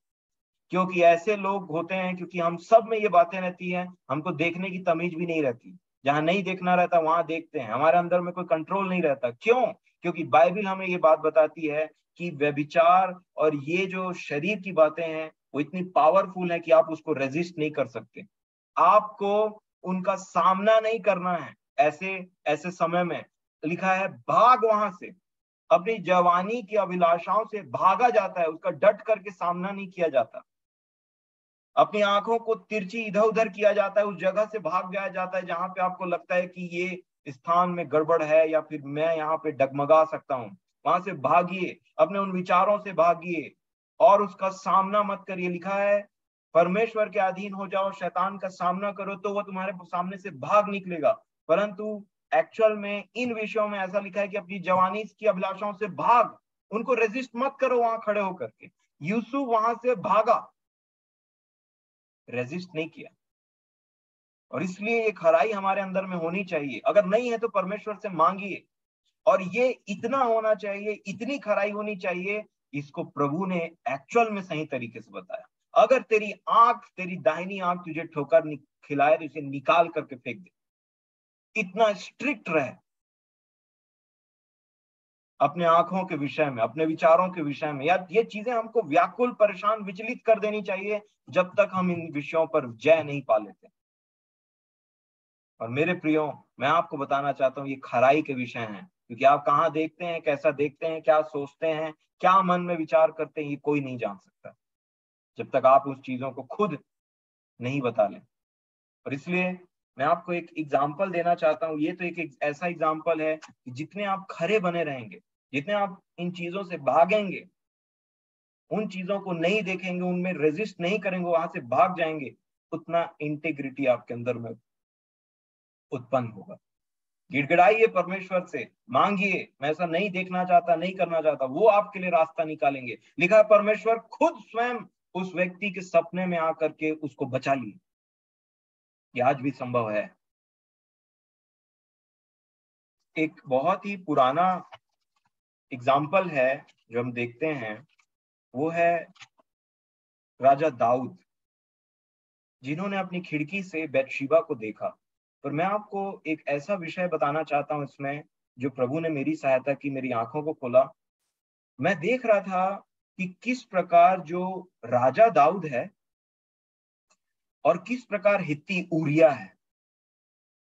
S1: क्योंकि ऐसे लोग होते हैं, क्योंकि हम सब में ये बातें रहती हैं, हमको देखने की तमीज भी नहीं रहती। जहां नहीं देखना रहता वहां देखते हैं, हमारे अंदर में कोई कंट्रोल नहीं रहता। क्यों? क्योंकि बाइबल हमें ये बात बताती है कि व्यभिचार और ये जो शरीर की बातें हैं वो इतनी पावरफुल है कि आप उसको रेजिस्ट नहीं कर सकते। आपको उनका सामना नहीं करना है। ऐसे ऐसे समय में लिखा है, भाग वहां से। अपनी जवानी की अभिलाषाओं से भागा जाता है, उसका डट करके सामना नहीं किया जाता। अपनी आंखों को तिरछी इधर उधर किया जाता है, उस जगह से भाग जाया जाता है जहां पे आपको लगता है कि ये स्थान में गड़बड़ है, या फिर मैं यहाँ पे डगमगा सकता हूँ। वहां से भागिए, अपने उन विचारों से भागिए, और उसका सामना मत करिए। लिखा है, परमेश्वर के अधीन हो जाओ, शैतान का सामना करो तो वो तुम्हारे सामने से भाग निकलेगा। परंतु एक्चुअल में इन विषयों में ऐसा लिखा है कि अपनी जवानी की अभिलाषाओं से भाग, उनको रेजिस्ट मत करो वहां खड़े होकर के। यूसुफ वहां से भागा, रेजिस्ट नहीं किया। और इसलिए ये खराई हमारे अंदर में होनी चाहिए। अगर नहीं है तो परमेश्वर से मांगिए। और ये इतना होना चाहिए, इतनी खराई होनी चाहिए, इसको प्रभु ने एक्चुअल में सही तरीके से बताया। अगर तेरी दाहिनी आंख तुझे ठोकर खिलाए तो इसे निकाल करके फेंक दे। इतना स्ट्रिक्ट रहे अपने आंखों के विषय में, अपने विचारों के विषय में। या ये चीजें हमको व्याकुल, परेशान, विचलित कर देनी चाहिए जब तक हम इन विषयों पर जय नहीं पा लेते। और मेरे प्रियो, मैं आपको बताना चाहता हूँ, ये खराई के विषय हैं। क्योंकि आप कहाँ देखते हैं, कैसा देखते हैं, क्या सोचते हैं, क्या मन में विचार करते हैं, ये कोई नहीं जान सकता जब तक आप उस चीजों को खुद नहीं बता लें। और इसलिए मैं आपको एक एग्जाम्पल देना चाहता हूँ। ये तो एक ऐसा एग्जाम्पल है कि जितने आप खरे बने रहेंगे, जितने आप इन चीजों से भागेंगे, उन चीजों को नहीं देखेंगे, उनमें रेजिस्ट नहीं करेंगे, वहां से भाग जाएंगे, उतना इंटेग्रिटी आपके अंदर में उत्पन्न होगा। गिड़गिड़ाइए परमेश्वर से, मांगिए, मैं ऐसा नहीं देखना चाहता, नहीं करना चाहता, वो आपके लिए रास्ता निकालेंगे। लिखा है, परमेश्वर खुद स्वयं उस व्यक्ति के सपने में आकर के उसको बचा लिए। ये आज भी संभव है। एक बहुत ही पुराना एग्जाम्पल है जो हम देखते हैं, वो है राजा दाऊद, जिन्होंने अपनी खिड़की से बैतशेबा को देखा। पर मैं आपको एक ऐसा विषय बताना चाहता हूं इसमें, जो प्रभु ने मेरी सहायता की, मेरी आंखों को खोला, मैं देख रहा था कि किस प्रकार जो राजा दाऊद है और किस प्रकार हित्ती ऊरिया है,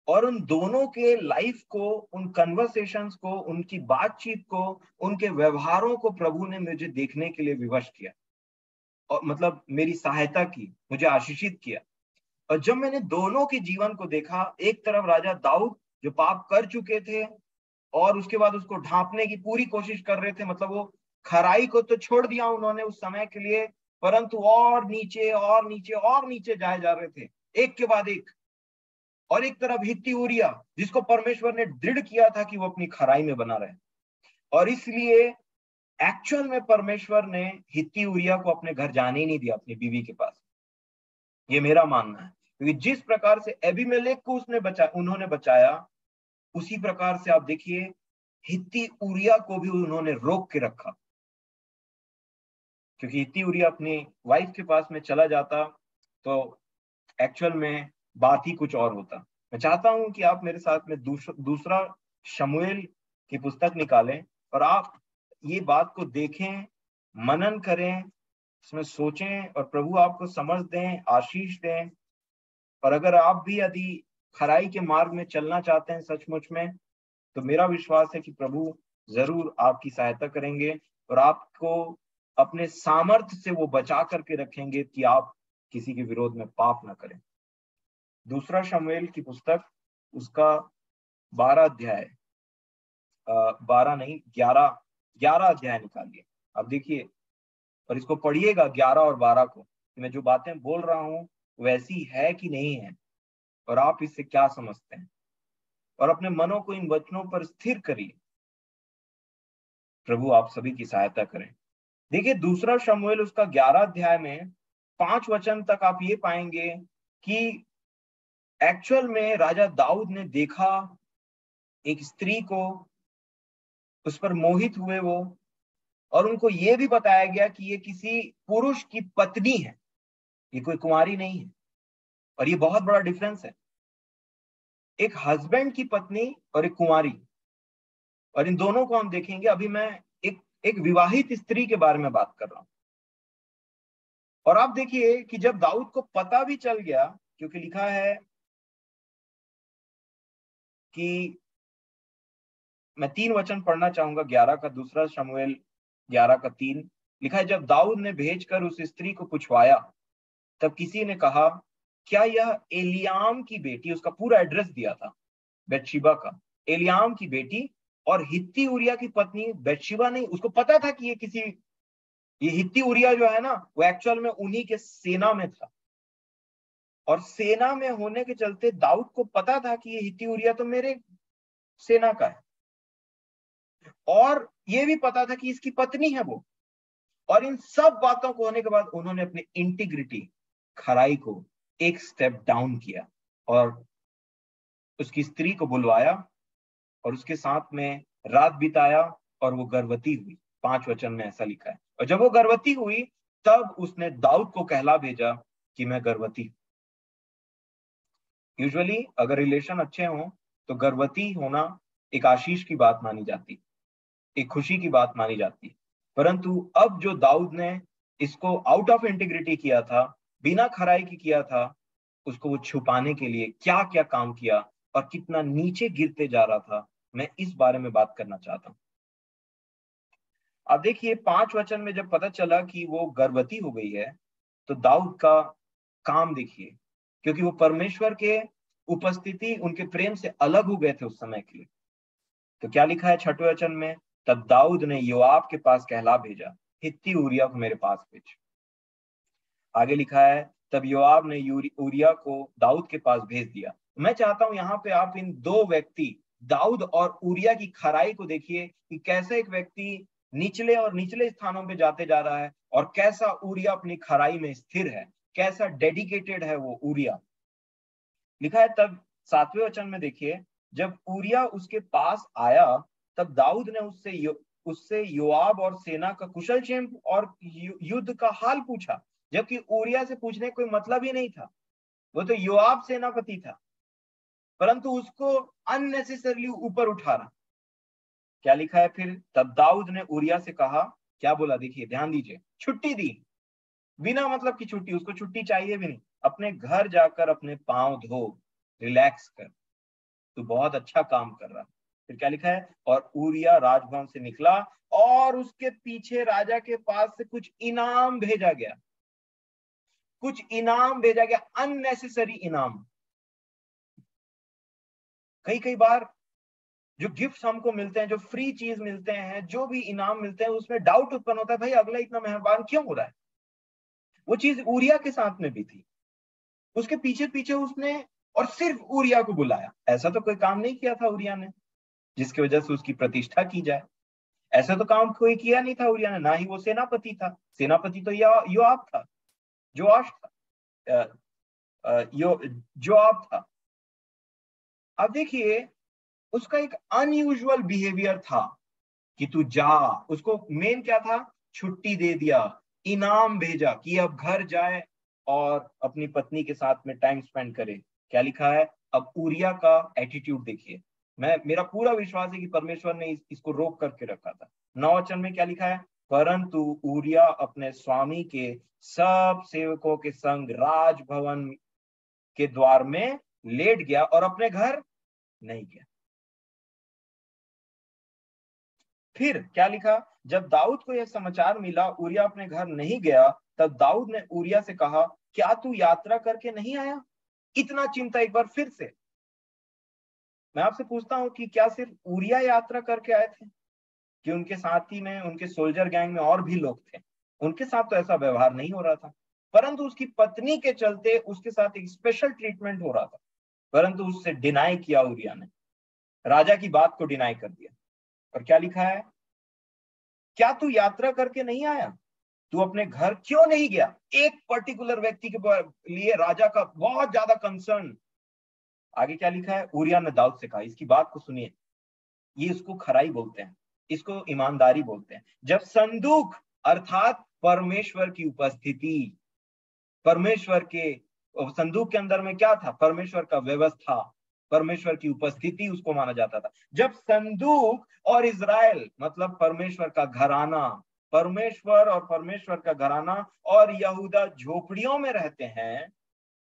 S1: और उन दोनों के लाइफ को, उन कन्वर्सेशंस को, उनकी बातचीत को, उनके व्यवहारों को प्रभु ने मुझे देखने के लिए विवश किया, और मतलब मेरी सहायता की, मुझे आशीषित किया। और जब मैंने दोनों के जीवन को देखा, एक तरफ राजा दाऊद जो पाप कर चुके थे और उसके बाद उसको ढांपने की पूरी कोशिश कर रहे थे, मतलब वो खराई को तो छोड़ दिया उन्होंने उस समय के लिए, परंतु और नीचे और नीचे और नीचे जाए जा रहे थे, एक के बाद एक। और एक तरफ हित्ती ऊरिया, जिसको परमेश्वर ने दृढ़ किया था कि वो अपनी खराई में बना रहे, और इसलिए एक्चुअल में परमेश्वर ने हित्ती ऊरिया को अपने घर जाने ही नहीं दिया, अपनी बीवी के पास। ये मेरा मानना है, क्योंकि जिस प्रकार से एबीमेलेक को उन्होंने बचाया, उसी प्रकार से आप देखिए हित्ती ऊरिया को भी उन्होंने रोक के रखा। क्योंकि हित्ती ऊरिया अपनी वाइफ के पास में चला जाता तो एक्चुअल में बात ही कुछ और होता। मैं चाहता हूं कि आप मेरे साथ में दूसरा शमूएल की पुस्तक निकालें और आप ये बात को देखें, मनन करें, इसमें सोचें, और प्रभु आपको समझ दें, आशीष दें। और अगर आप भी यदि खराई के मार्ग में चलना चाहते हैं सचमुच में, तो मेरा विश्वास है कि प्रभु जरूर आपकी सहायता करेंगे और आपको अपने सामर्थ्य से वो बचा करके रखेंगे कि आप किसी के विरोध में पाप ना करें। दूसरा शमूएल की पुस्तक, उसका 12 अध्याय, 12 नहीं 11 अध्याय निकालिए। अब देखिए और इसको पढ़िएगा 11 और 12 को, कि मैं जो बातें बोल रहा हूं वैसी है कि नहीं है, और आप इससे क्या समझते हैं, और अपने मनों को इन वचनों पर स्थिर करिए। प्रभु आप सभी की सहायता करें। देखिए दूसरा शमूएल उसका 11 अध्याय में 5 वचन तक आप ये पाएंगे कि एक्चुअल में राजा दाऊद ने देखा एक स्त्री को, उस पर मोहित हुए वो, और उनको ये भी बताया गया कि ये किसी पुरुष की पत्नी है, ये कोई कुंवारी नहीं है। और ये बहुत बड़ा डिफरेंस है, एक हस्बैंड की पत्नी और एक कुंवारी। और इन दोनों को हम देखेंगे। अभी मैं एक विवाहित स्त्री के बारे में बात कर रहा हूं। और आप देखिए कि जब दाऊद को पता भी चल गया, क्योंकि लिखा है कि मैं 3 वचन पढ़ना चाहूंगा, 11 का, दूसरा शमूएल 11 का 3 लिखा है, जब दाऊद ने भेजकर उस स्त्री को पूछवाया, तब किसी ने कहा, क्या यह एलियाम की बेटी, उसका पूरा एड्रेस दिया था बेतशिबा का, एलियाम की बेटी और हित्ती उरिया की पत्नी बेतशिबा नहीं। उसको पता था कि ये हित्ती उरिया जो है ना, वो एक्चुअल में उन्हीं के सेना में था, और सेना में होने के चलते दाऊद को पता था कि ये हित्ती उरिया तो मेरे सेना का है, और ये भी पता था कि इसकी पत्नी है वो। और इन सब बातों को होने के बाद उन्होंने अपनी इंटीग्रिटी, खराई को एक स्टेप डाउन किया और उसकी स्त्री को बुलवाया और उसके साथ में रात बिताया, और वो गर्भवती हुई। 5 वचन में ऐसा लिखा है। और जब वो गर्भवती हुई, तब उसने दाऊद को कहला भेजा कि मैं गर्भवती। यूजुअली अगर रिलेशन अच्छे हों तो गर्भवती होना एक आशीष की बात मानी जाती, एक खुशी की बात मानी जाती। परंतु अब जो दाऊद ने इसको आउट ऑफ इंटीग्रिटी किया था, बिना खराई की किया था, उसको वो छुपाने के लिए क्या क्या काम किया और कितना नीचे गिरते जा रहा था, मैं इस बारे में बात करना चाहता हूं। अब देखिए 5 वचन में जब पता चला कि वो गर्भवती हो गई है, तो दाऊद का काम देखिए, क्योंकि वो परमेश्वर के उपस्थिति, उनके प्रेम से अलग हो गए थे उस समय के लिए। तो क्या लिखा है 6वें वचन में, तब दाऊद ने योआब के पास कहला भेजा, हित्ती ऊरिया को मेरे पास भेज। आगे लिखा है, तब योआब ने ऊरिया को दाऊद के पास भेज दिया। मैं चाहता हूं यहाँ पे आप इन दो व्यक्ति, दाऊद और ऊरिया की खराई को देखिए कि कैसे एक व्यक्ति निचले और निचले स्थानों पे जाते जा रहा है, और कैसा ऊरिया अपनी खराई में स्थिर है, कैसा डेडिकेटेड है वो ऊरिया। लिखा है, तब 7वें वचन में देखिए, जब ऊरिया उसके पास आया, तब दाऊद ने उससे योआब और सेना का कुशल क्षेम और युद्ध का हाल पूछा, जबकि ऊरिया से पूछने कोई मतलब ही नहीं था। वो तो योआब सेनापति था, परंतु उसको अननेसेसरली ऊपर उठा रहा। क्या लिखा है फिर? तब दाऊद ने उरिया से कहा, क्या बोला देखिए, ध्यान दीजिए, छुट्टी दी, बिना मतलब की छुट्टी, उसको छुट्टी चाहिए भी नहीं, अपने घर जाकर अपने पांव धो, रिलैक्स कर, तू बहुत अच्छा काम कर रहा। फिर क्या लिखा है? और उरिया राजभवन से निकला और उसके पीछे राजा के पास से कुछ इनाम भेजा गया, कुछ इनाम भेजा गया, अननेसेसरी इनाम। कई कई बार जो गिफ्ट्स हमको मिलते हैं, जो फ्री चीज मिलते हैं, जो भी इनाम मिलते हैं, उसमें डाउट उत्पन्न होता है, भाई अगला इतना मेहरबान क्यों हो रहा है? वो चीज उरिया के साथ में भी थी, उसके पीछे पीछे उसने और सिर्फ उरिया को बुलाया। ऐसा तो कोई काम नहीं किया था उरिया ने जिसकी वजह से उसकी प्रतिष्ठा की जाए। ऐसा तो काम कोई किया नहीं था उरिया ने, ना ही वो सेनापति था। सेनापति तो योआब था, जोआश था, जोआब था। अब देखिए, उसका एक अनयूजुअल बिहेवियर था कि तू जा। उसको मेन क्या था? छुट्टी दे दिया, इनाम भेजा कि अब घर जाए और अपनी पत्नी के साथ में टाइम स्पेंड करे। क्या लिखा है? अब उरिया का एटीट्यूड देखिए। मेरा पूरा विश्वास है कि परमेश्वर ने इसको रोक करके रखा था। 9 वचन में क्या लिखा है? परंतु उरिया अपने स्वामी के सब सेवकों के संग राजभवन के द्वार में लेट गया और अपने घर नहीं गया। फिर क्या लिखा? जब दाऊद को यह समाचार मिला उरिया अपने घर नहीं गया, तब दाऊद ने उरिया से कहा, क्या तू यात्रा करके नहीं आया? इतना चिंता एक बार फिर से। मैं आपसे पूछता हूं कि क्या सिर्फ उरिया यात्रा करके आए थे, कि उनके साथी में, उनके सोल्जर गैंग में और भी लोग थे? उनके साथ तो ऐसा व्यवहार नहीं हो रहा था, परंतु उसकी पत्नी के चलते उसके साथ एक स्पेशल ट्रीटमेंट हो रहा था। परंतु उससे डिनाई किया उरिया ने, राजा की बात को डिनाई कर दिया। और क्या लिखा है? क्या तू यात्रा करके नहीं आया? तू अपने घर क्यों नहीं गया? एक पर्टिकुलर व्यक्ति के लिए राजा का बहुत ज्यादा कंसर्न। आगे क्या लिखा है? उरिया ने दाऊद से कहा, इसकी बात को सुनिए, ये इसको खराई बोलते हैं, इसको ईमानदारी बोलते हैं। जब संदूक अर्थात परमेश्वर की उपस्थिति, परमेश्वर के संदूक के अंदर में क्या था? परमेश्वर का व्यवस्था, परमेश्वर की उपस्थिति उसको माना जाता था। जब संदूक और इज़राइल मतलब परमेश्वर का घराना, परमेश्वर और परमेश्वर का घराना और यहूदा झोपड़ियों में रहते हैं,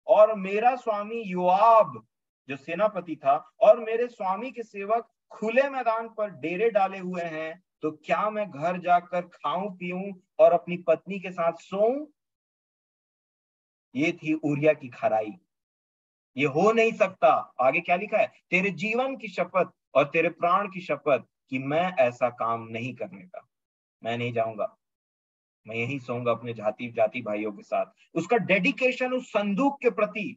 S1: और मेरा स्वामी योआब जो सेनापति था और मेरे स्वामी के सेवक खुले मैदान पर डेरे डाले हुए हैं, तो क्या मैं घर जाकर खाऊं पीऊं और अपनी पत्नी के साथ सोऊं? ये थी उरिया की खराई। ये हो नहीं सकता। आगे क्या लिखा है? तेरे जीवन की शपथ और तेरे प्राण की शपथ कि मैं ऐसा काम नहीं करने का, मैं नहीं जाऊंगा, मैं यही सोऊंगा अपने जाति जाति भाइयों के साथ। उसका डेडिकेशन उस संदूक के प्रति,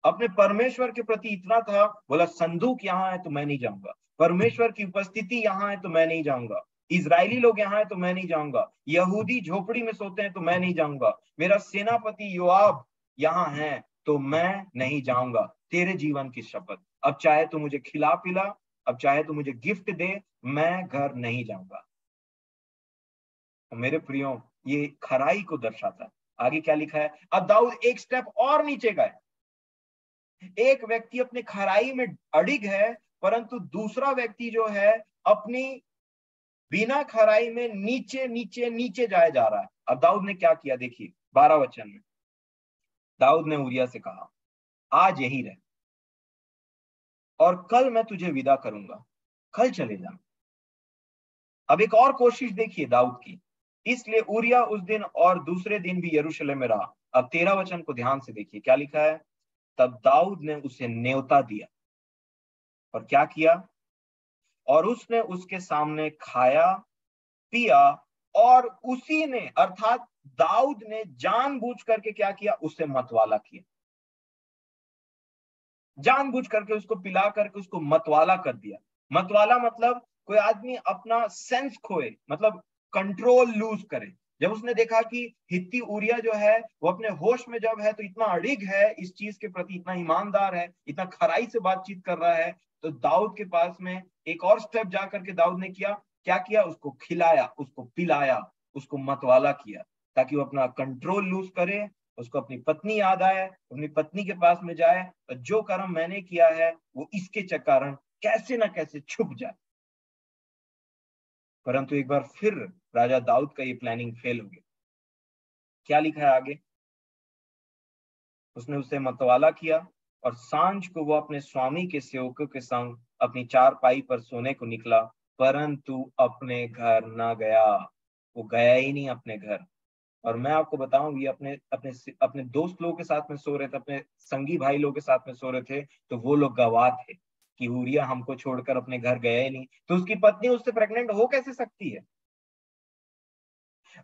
S1: अपने परमेश्वर के प्रति इतना था, बोला संदूक यहाँ है तो मैं नहीं जाऊंगा, परमेश्वर की उपस्थिति यहाँ है तो मैं नहीं जाऊंगा, इजरायली लोग यहाँ है तो मैं नहीं जाऊंगा, यहूदी झोपड़ी में सोते हैं तो मैं नहीं जाऊंगा, मेरा सेनापति योआब यहाँ है तो मैं नहीं जाऊंगा। तेरे जीवन की शपथ, अब चाहे तू मुझे खिला पिला, अब चाहे तू मुझे गिफ्ट दे, मैं घर नहीं जाऊंगा। तो मेरे प्रियो, ये खराई को दर्शाता है। आगे क्या लिखा है? अब दाऊद एक स्टेप और नीचे गए। एक व्यक्ति अपने खराई में अड़िग है, परंतु दूसरा व्यक्ति जो है अपनी बिना खराई में नीचे नीचे नीचे जाया जा रहा है। अब दाऊद ने क्या किया देखिए 12 वचन में। दाऊद ने उरिया से कहा, आज यही रह और कल मैं तुझे विदा करूंगा, कल चले जा। अब एक और कोशिश देखिए दाऊद की। इसलिए उरिया उस दिन और दूसरे दिन भी यरूशलेम में रहा। अब 13 वचन को ध्यान से देखिए, क्या लिखा है? तब दाऊद ने उसे न्योता दिया और क्या किया? और उसने उसके सामने खाया पिया, और उसी ने अर्थात दाऊद ने जानबूझ करके क्या किया? उससे मतवाला किया, जानबूझ करके उसको पिला करके उसको मतवाला कर दिया। मतवाला मतलब कोई आदमी अपना सेंस खोए, मतलब कंट्रोल लूज करे। जब उसने देखा कि हित्ती उरिया जो है वो अपने होश में जब है, तो इतना अड़िग है इस चीज के प्रति, इतना ईमानदार है, इतना खराई से बातचीत कर रहा है, तो दाऊद के पास में एक और स्टेप जा करके दाऊद ने किया, क्या किया? उसको खिलाया, उसको पिलाया, उसको मतवाला किया, ताकि वो अपना कंट्रोल लूज करे, उसको अपनी पत्नी याद आए, अपनी पत्नी के पास में जाए, और जो कर्म मैंने किया है वो इसके कारण कैसे ना कैसे छुप जाए। परंतु एक बार फिर राजा दाऊद का ये प्लानिंग फेल हो गया। क्या लिखा है आगे? उसने उसे मतवाला किया और सांझ को वो अपने स्वामी के सेवकों के संग अपनी चारपाई पर सोने को निकला, परंतु अपने घर न गया। वो गया ही नहीं अपने घर। और मैं आपको बताऊं, ये अपने अपने अपने दोस्त लोगों के साथ में सो रहे थे, अपने संगी भाई लोगों के साथ में सो रहे थे, तो वो लोग गवाह थे कि ऊरिया हमको छोड़कर अपने घर गया ही नहीं। तो उसकी पत्नी उससे प्रेग्नेंट हो कैसे सकती है?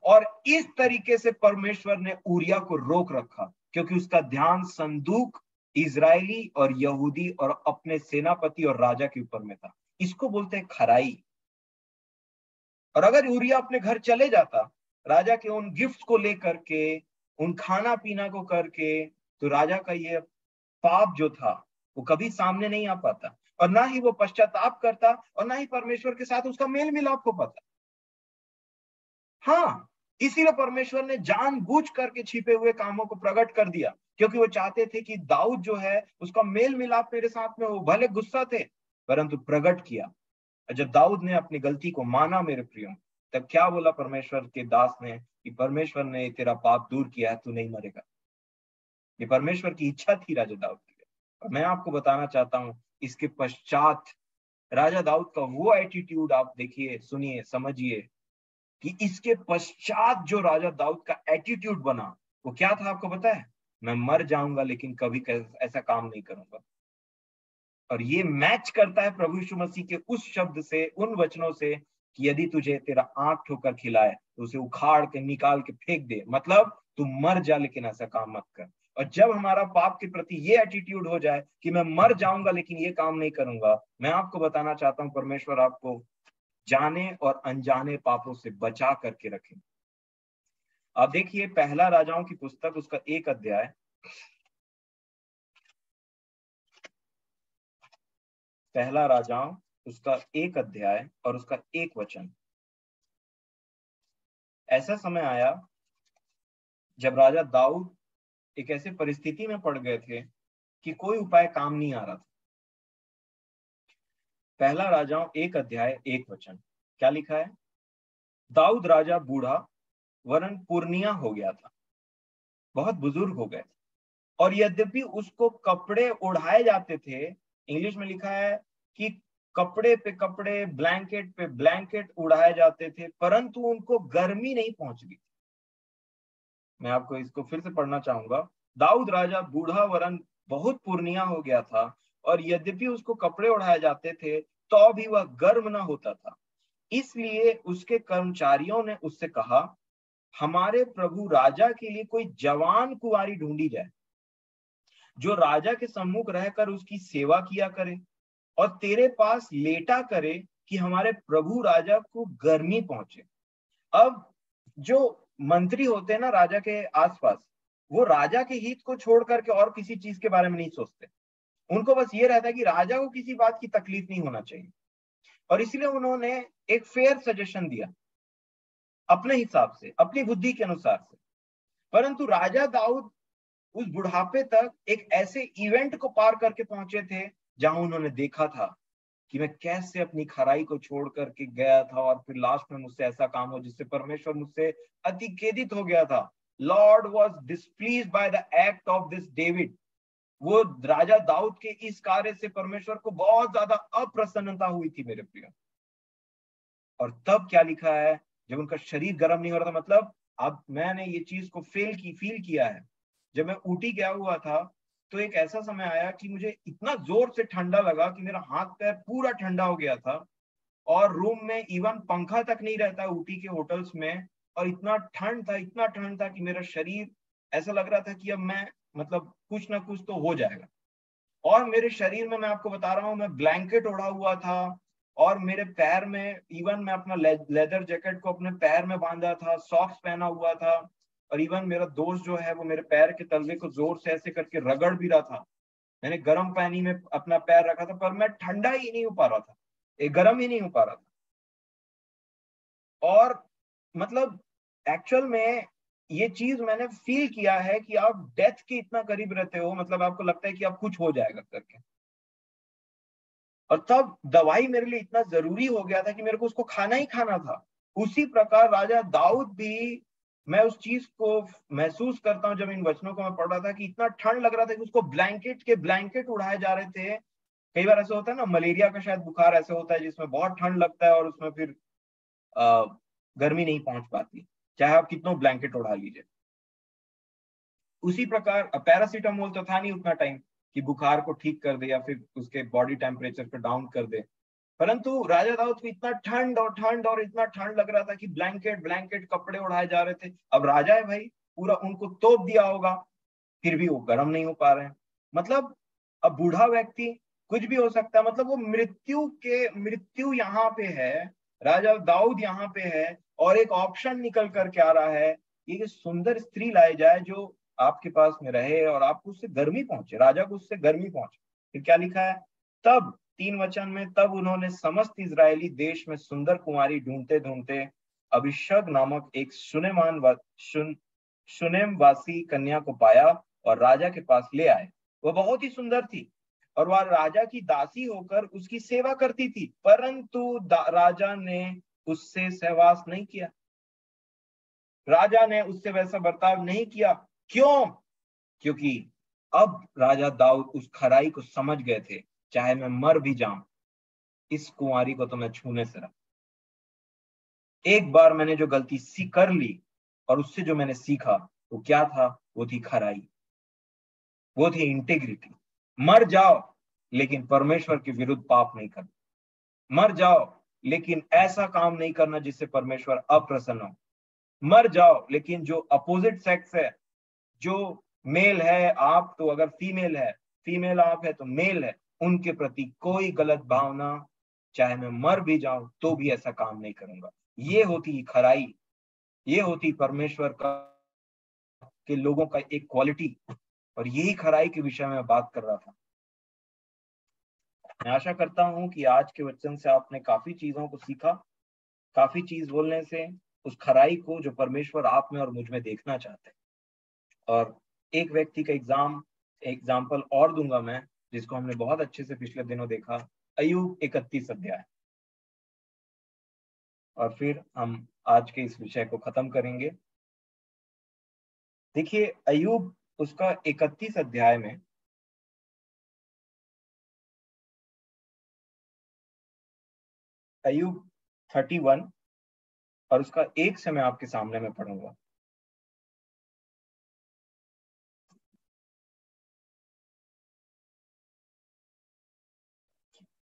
S1: और इस तरीके से परमेश्वर ने ऊरिया को रोक रखा, क्योंकि उसका ध्यान संदूक इजरायली और यहूदी और अपने सेनापति और राजा के ऊपर में था। इसको बोलते हैं खराई। और अगर यूरिया अपने घर चले जाता राजा के उन गिफ्ट को लेकर के, उन खाना पीना को करके, तो राजा का ये पाप जो था वो कभी सामने नहीं आ पाता, और ना ही वो पश्चाताप करता, और ना ही परमेश्वर के साथ उसका मेल मिलाप हो पाता। हाँ, इसीलिए परमेश्वर ने जानबूझ करके छिपे हुए कामों को प्रकट कर दिया, क्योंकि वो चाहते थे कि दाऊद जो है उसका मेल मिलाप मेरे साथ में हो। भले गुस्सा थे, परंतु प्रकट किया। जब दाऊद ने अपनी गलती को माना मेरे प्रियो, तब क्या बोला परमेश्वर के दास ने कि परमेश्वर ने तेरा पाप दूर किया है, तू नहीं मरेगा। ये परमेश्वर की इच्छा थी राजा दाऊद की। और मैं आपको बताना चाहता हूं, इसके पश्चात राजा दाऊद का वो एटीट्यूड आप देखिए, सुनिए, समझिए कि इसके पश्चात जो राजा दाऊद का एटीट्यूड बना, वो क्या था आपको पता है? मैं मर जाऊंगा लेकिन कभी ऐसा काम नहीं करूंगा। और ये मैच करता है प्रभु यीशु मसीह के उस शब्द से, उन वचनों से कि यदि तुझे तेरा आंख ठोकर खिलाए तो उसे उखाड़ के निकाल के फेंक दे। मतलब तू मर जा लेकिन ऐसा काम मत कर। और जब हमारा पाप के प्रति ये एटीट्यूड हो जाए कि मैं मर जाऊंगा लेकिन ये काम नहीं करूंगा, मैं आपको बताना चाहता हूं परमेश्वर आपको जाने और अनजाने पापों से बचा करके रखे। आप देखिए पहला राजाओं की पुस्तक, उसका 1 अध्याय, पहला राजाओं उसका 1 अध्याय और उसका 1 वचन। ऐसा समय आया जब राजा दाऊद एक ऐसे परिस्थिति में पड़ गए थे कि कोई उपाय काम नहीं आ रहा था। पहला राजाओं 1 अध्याय 1 वचन, क्या लिखा है? दाऊद राजा बूढ़ा वरन पुरनिया हो गया था, बहुत बुजुर्ग हो गए थे, और यद्यपि उसको कपड़े उड़ाए जाते थे, इंग्लिश में लिखा है कि कपड़े पे कपड़े, ब्लैंकेट पे ब्लैंकेट उड़ाए जाते थे, परंतु उनको गर्मी नहीं पहुंच रही। मैं आपको इसको फिर से पढ़ना चाहूंगा। दाऊद राजा बूढ़ा वरन बहुत पुरनिया हो गया था, और यद्यपि उसको कपड़े उड़ाए जाते थे तो भी वह गर्म न होता था। इसलिए उसके कर्मचारियों ने उससे कहा, हमारे प्रभु राजा के लिए कोई जवान कुंवारी ढूंढी जाए, जो राजा के सम्मुख रहकर उसकी सेवा किया करे और तेरे पास लेटा करे, कि हमारे प्रभु राजा को गर्मी पहुंचे। अब जो मंत्री होते हैं ना राजा के आसपास, वो राजा के हित को छोड़ करके और किसी चीज के बारे में नहीं सोचते। उनको बस ये रहता है कि राजा को किसी बात की तकलीफ नहीं होना चाहिए। और इसलिए उन्होंने एक फेयर सजेशन दिया, अपने हिसाब से, अपनी बुद्धि के अनुसार से। परंतु राजा दाऊद उस बुढ़ापे तक एक ऐसे इवेंट को पार करके पहुंचे थे जहां उन्होंने देखा था कि मैं कैसे अपनी खराई को छोड़ करके गया था, और फिर लास्ट में मुझसे ऐसा काम हो जिससे परमेश्वर मुझसे अति खेदित हो गया था। Lord was डिस्प्लीज by the act of this David. वो राजा दाऊद के इस कार्य से परमेश्वर को बहुत ज्यादा अप्रसन्नता हुई थी मेरे प्रिय। और तब क्या लिखा है? जब उनका शरीर गर्म नहीं हो रहा था, मतलब अब मैंने ये चीज को फील किया है। जब मैं ऊटी गया हुआ था, तो एक ऐसा समय आया कि मुझे इतना जोर से ठंडा लगा कि मेरा हाथ पैर पूरा ठंडा हो गया था, और रूम में इवन पंखा तक नहीं रहता ऊटी के होटल्स में। और इतना ठंड था, इतना ठंड था कि मेरा शरीर ऐसा लग रहा था कि अब मैं, मतलब कुछ ना कुछ तो हो जाएगा। और मेरे शरीर में, मैं आपको बता रहा हूँ, मैं ब्लैंकेट ओढ़ा हुआ था, और मेरे पैर में इवन मैं अपना लेदर जैकेट को अपने पैर में बांधा था, सॉक्स पहना हुआ था। और इवन मेरा दोस्त जो है वो मेरे पैर के तलवे को जोर से ऐसे करके रगड़ भी रहा था। मैंने गर्म पानी में अपना पैर रखा था, पर मैं ठंडा ही नहीं हो पा रहा था, ये गर्म ही नहीं हो पा रहा था। और मतलब एक्चुअल में ये चीज मैंने फील किया है कि आप डेथ के इतना करीब रहते हो, मतलब आपको लगता है कि आप कुछ हो जाएगा करके। और तब दवाई मेरे लिए इतना जरूरी हो गया था कि मेरे को उसको खाना ही खाना था। उसी प्रकार राजा दाऊद भी, मैं उस चीज को महसूस करता हूँ जब इन वचनों को मैं पढ़ रहा था कि इतना ठंड लग रहा था कि उसको ब्लैंकेट के ब्लैंकेट उड़ाए जा रहे थे। कई बार ऐसा होता है ना, मलेरिया का शायद बुखार ऐसे होता है जिसमें बहुत ठंड लगता है और उसमें फिर अ, गर्मी नहीं पहुंच पाती, चाहे आप कितनों ब्लैंकेट उड़ा लीजिए। उसी प्रकार पैरासीटामोल तो था नहीं उतना टाइम कि बुखार को ठीक कर दे या फिर उसके बॉडी टेम्परेचर को डाउन कर दे। परंतु राजा दाऊद को इतना ठंड और इतना ठंड लग रहा था कि ब्लैंकेट ब्लैंकेट कपड़े उड़ाए जा रहे थे। अब राजा है भाई, पूरा उनको तोप दिया होगा, फिर भी वो गर्म नहीं हो पा रहे हैं। मतलब अब बूढ़ा व्यक्ति, कुछ भी हो सकता है, मतलब वो मृत्यु यहाँ पे है, राजा दाऊद यहाँ पे है, और एक ऑप्शन निकल करके आ रहा है, ये सुंदर स्त्री लाई जाए जो आपके पास में रहे और आपको उससे गर्मी पहुंचे, राजा को उससे गर्मी पहुंचे। फिर क्या लिखा है? तब 3 वचन में, तब उन्होंने समस्त इजरायली देश में सुंदर कुमारी ढूंढते ढूंढते अभिषग नामक एक शुनेम वासी कन्या को पाया और राजा के पास ले आए। वह बहुत ही सुंदर थी और वह राजा की दासी होकर उसकी सेवा करती थी, परंतु राजा ने उससे सहवास नहीं किया। राजा ने उससे वैसा बर्ताव नहीं किया। क्यों? क्योंकि अब राजा दाऊद उस खराई को समझ गए थे, चाहे मैं मर भी जाऊं, इस कुंवारी को तो मैं छूने से रहा। एक बार मैंने जो गलती कर ली और उससे जो मैंने सीखा वो क्या था? वो थी खराई, वो थी इंटेग्रिटी। मर जाओ लेकिन परमेश्वर के विरुद्ध पाप नहीं करना। मर जाओ लेकिन ऐसा काम नहीं करना जिससे परमेश्वर अप्रसन्न हो। मर जाओ लेकिन जो अपोजिट सेक्स है, जो मेल है आप तो अगर फीमेल है, फीमेल आप है तो मेल है, उनके प्रति कोई गलत भावना, चाहे मैं मर भी जाऊं तो भी ऐसा काम नहीं करूंगा। ये होती खराई, ये होती परमेश्वर का के लोगों का एक क्वालिटी। और यही खराई के विषय में बात कर रहा था। मैं आशा करता हूं कि आज के वचन से आपने काफी चीजों को सीखा। काफी चीज बोलने से उस खराई को जो परमेश्वर आप में और मुझ में देखना चाहते हैं। और एक व्यक्ति का एग्जाम्पल और दूंगा मैं, जिसको हमने बहुत अच्छे से पिछले दिनों देखा, अय्यूब 31 अध्याय। और फिर हम आज के इस विषय को खत्म करेंगे। देखिए अय्यूब उसका 31 अध्याय में, अय्यूब 31 और उसका 1 से मैं आपके सामने में पढ़ूंगा।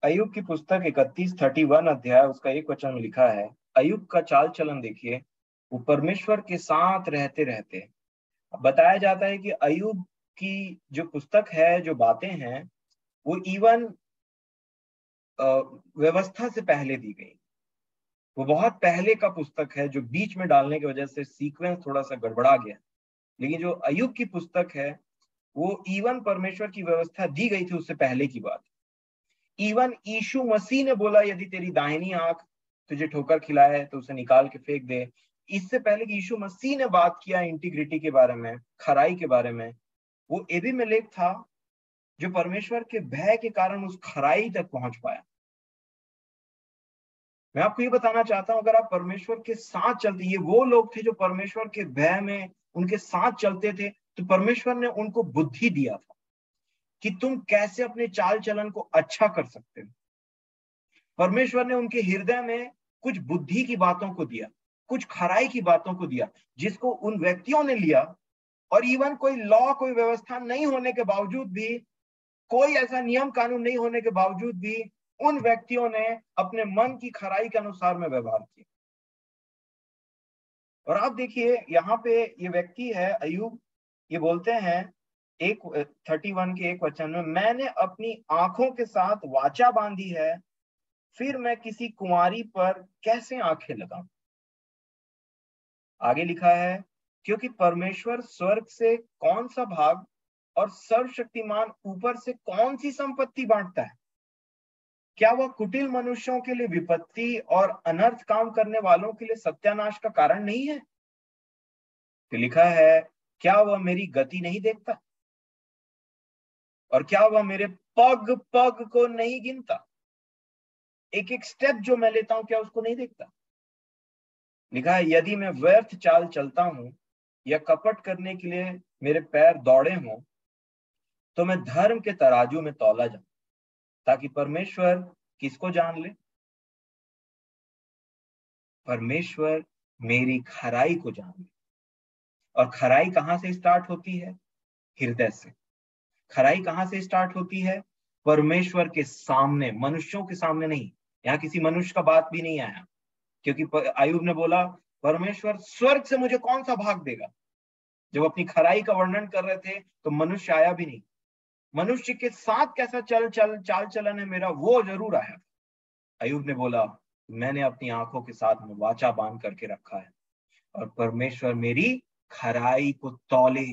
S1: अय्यूब की पुस्तक 31 अध्याय उसका 1 वचन में लिखा है, अय्यूब का चाल चलन देखिए, वो परमेश्वर के साथ रहते रहते। बताया जाता है कि अय्यूब की जो पुस्तक है, जो बातें हैं, वो इवन व्यवस्था से पहले दी गई। वो बहुत पहले का पुस्तक है जो बीच में डालने की वजह से सीक्वेंस थोड़ा सा गड़बड़ा गया। लेकिन जो अय्यूब की पुस्तक है वो इवन परमेश्वर की व्यवस्था दी गई थी उससे पहले की बात। इवन यीशु मसीह ने बोला, यदि तेरी दाहिनी आंख तुझे ठोकर खिलाए तो उसे निकाल के फेंक दे। इससे पहले कि यीशु मसीह ने बात किया इंटीग्रिटी के बारे में, खराई के बारे में, वो एबीमेलेक था जो परमेश्वर के भय के कारण उस खराई तक पहुंच पाया। मैं आपको ये बताना चाहता हूं, अगर आप परमेश्वर के साथ चलते, ये वो लोग थे जो परमेश्वर के भय में उनके साथ चलते थे, तो परमेश्वर ने उनको बुद्धि दिया था कि तुम कैसे अपने चाल चलन को अच्छा कर सकते हो। परमेश्वर ने उनके हृदय में कुछ बुद्धि की बातों को दिया, कुछ खराई की बातों को दिया, जिसको उन व्यक्तियों ने लिया। और इवन कोई लॉ, कोई व्यवस्था नहीं होने के बावजूद भी, कोई ऐसा नियम कानून नहीं होने के बावजूद भी, उन व्यक्तियों ने अपने मन की खराई के अनुसार में व्यवहार किया। और आप देखिए यहाँ पे ये व्यक्ति है अय्यूब, ये बोलते हैं 31 के 1 वचन में, मैंने अपनी आंखों के साथ वाचा बांधी है, फिर मैं किसी कुंवारी पर कैसे आंखें लगाऊं। आगे लिखा है, क्योंकि परमेश्वर स्वर्ग से कौन सा भाग और सर्वशक्तिमान ऊपर से कौन सी संपत्ति बांटता है? क्या वह कुटिल मनुष्यों के लिए विपत्ति और अनर्थ काम करने वालों के लिए सत्यानाश का कारण नहीं है? तो लिखा है, क्या वह मेरी गति नहीं देखता और क्या वह मेरे पग पग को नहीं गिनता? एक एक स्टेप जो मैं लेता हूं क्या उसको नहीं देखता? लिखा है यदि मैं व्यर्थ चाल चलता हूं या कपट करने के लिए मेरे पैर दौड़े हों, तो मैं धर्म के तराजू में तौला जाऊं, ताकि परमेश्वर किसको जान ले? परमेश्वर मेरी खराई को जान ले। और खराई कहां से स्टार्ट होती है? हृदय से। खराई कहां से स्टार्ट होती है? परमेश्वर के सामने, मनुष्यों के सामने नहीं। यहाँ किसी मनुष्य का बात भी नहीं आया, क्योंकि आयुब ने बोला परमेश्वर स्वर्ग से मुझे कौन सा भाग देगा। जब अपनी खराई का वर्णन कर रहे थे तो मनुष्य आया भी नहीं। मनुष्य के साथ कैसा चाल चलन है मेरा, वो जरूर आया। अयूब ने बोला मैंने अपनी आंखों के साथ में वाचा बांध करके रखा है और परमेश्वर मेरी खराई को तौले।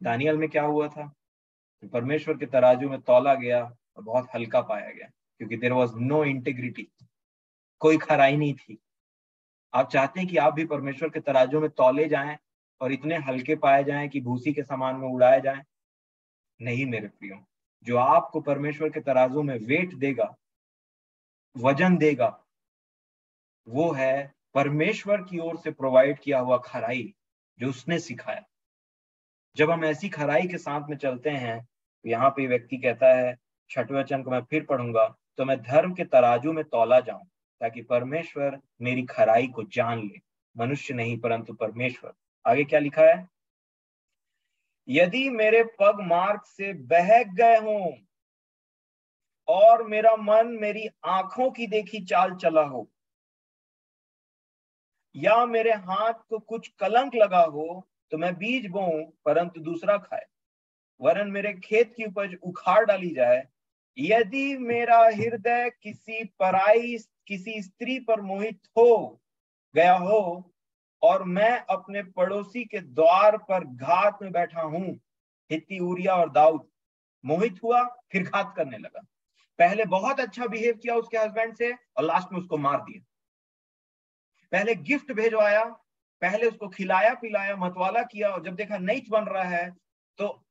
S1: दानियल में क्या हुआ था? परमेश्वर के तराजू में तौला गया और बहुत हल्का पाया गया, क्योंकि देयर वाज नो इंटीग्रिटी, कोई खराई नहीं थी। आप चाहते हैं कि आप भी परमेश्वर के तराजू में तौले जाएं और इतने हल्के पाए जाएं कि भूसी के समान में उड़ाए जाएं? नहीं मेरे प्रियो, जो आपको परमेश्वर के तराजू में वेट देगा, वजन देगा, वो है परमेश्वर की ओर से प्रोवाइड किया हुआ खराई जो उसने सिखाया। जब हम ऐसी खराई के साथ में चलते हैं, तो यहाँ पे व्यक्ति कहता है, 6वें वचन को मैं फिर पढ़ूंगा, तो मैं धर्म के तराजू में तौला जाऊं, ताकि परमेश्वर मेरी खराई को जान ले, मनुष्य नहीं परंतु परमेश्वर। आगे क्या लिखा है? यदि मेरे पग मार्ग से बहक गए हों और मेरा मन मेरी आंखों की देखी चाल चला हो, या मेरे हाथ को कुछ कलंक लगा हो, तो मैं बीज बोऊं परंतु दूसरा खाए, वरन मेरे खेत की उपज उखाड़ डाली जाए। यदि मेरा हृदय किसी स्त्री पर मोहित हो गया हो और मैं अपने पड़ोसी के द्वार पर घात में बैठा हूं। हित्ती उरिया और दाऊद मोहित हुआ, फिर घात करने लगा। पहले बहुत अच्छा बिहेव किया उसके हस्बैंड से और लास्ट में उसको मार दिया। पहले गिफ्ट भेजवाया, पहले उसको खिलाया पिलाया, मतवाला किया, और जब देखा नहीं बन रहा है तो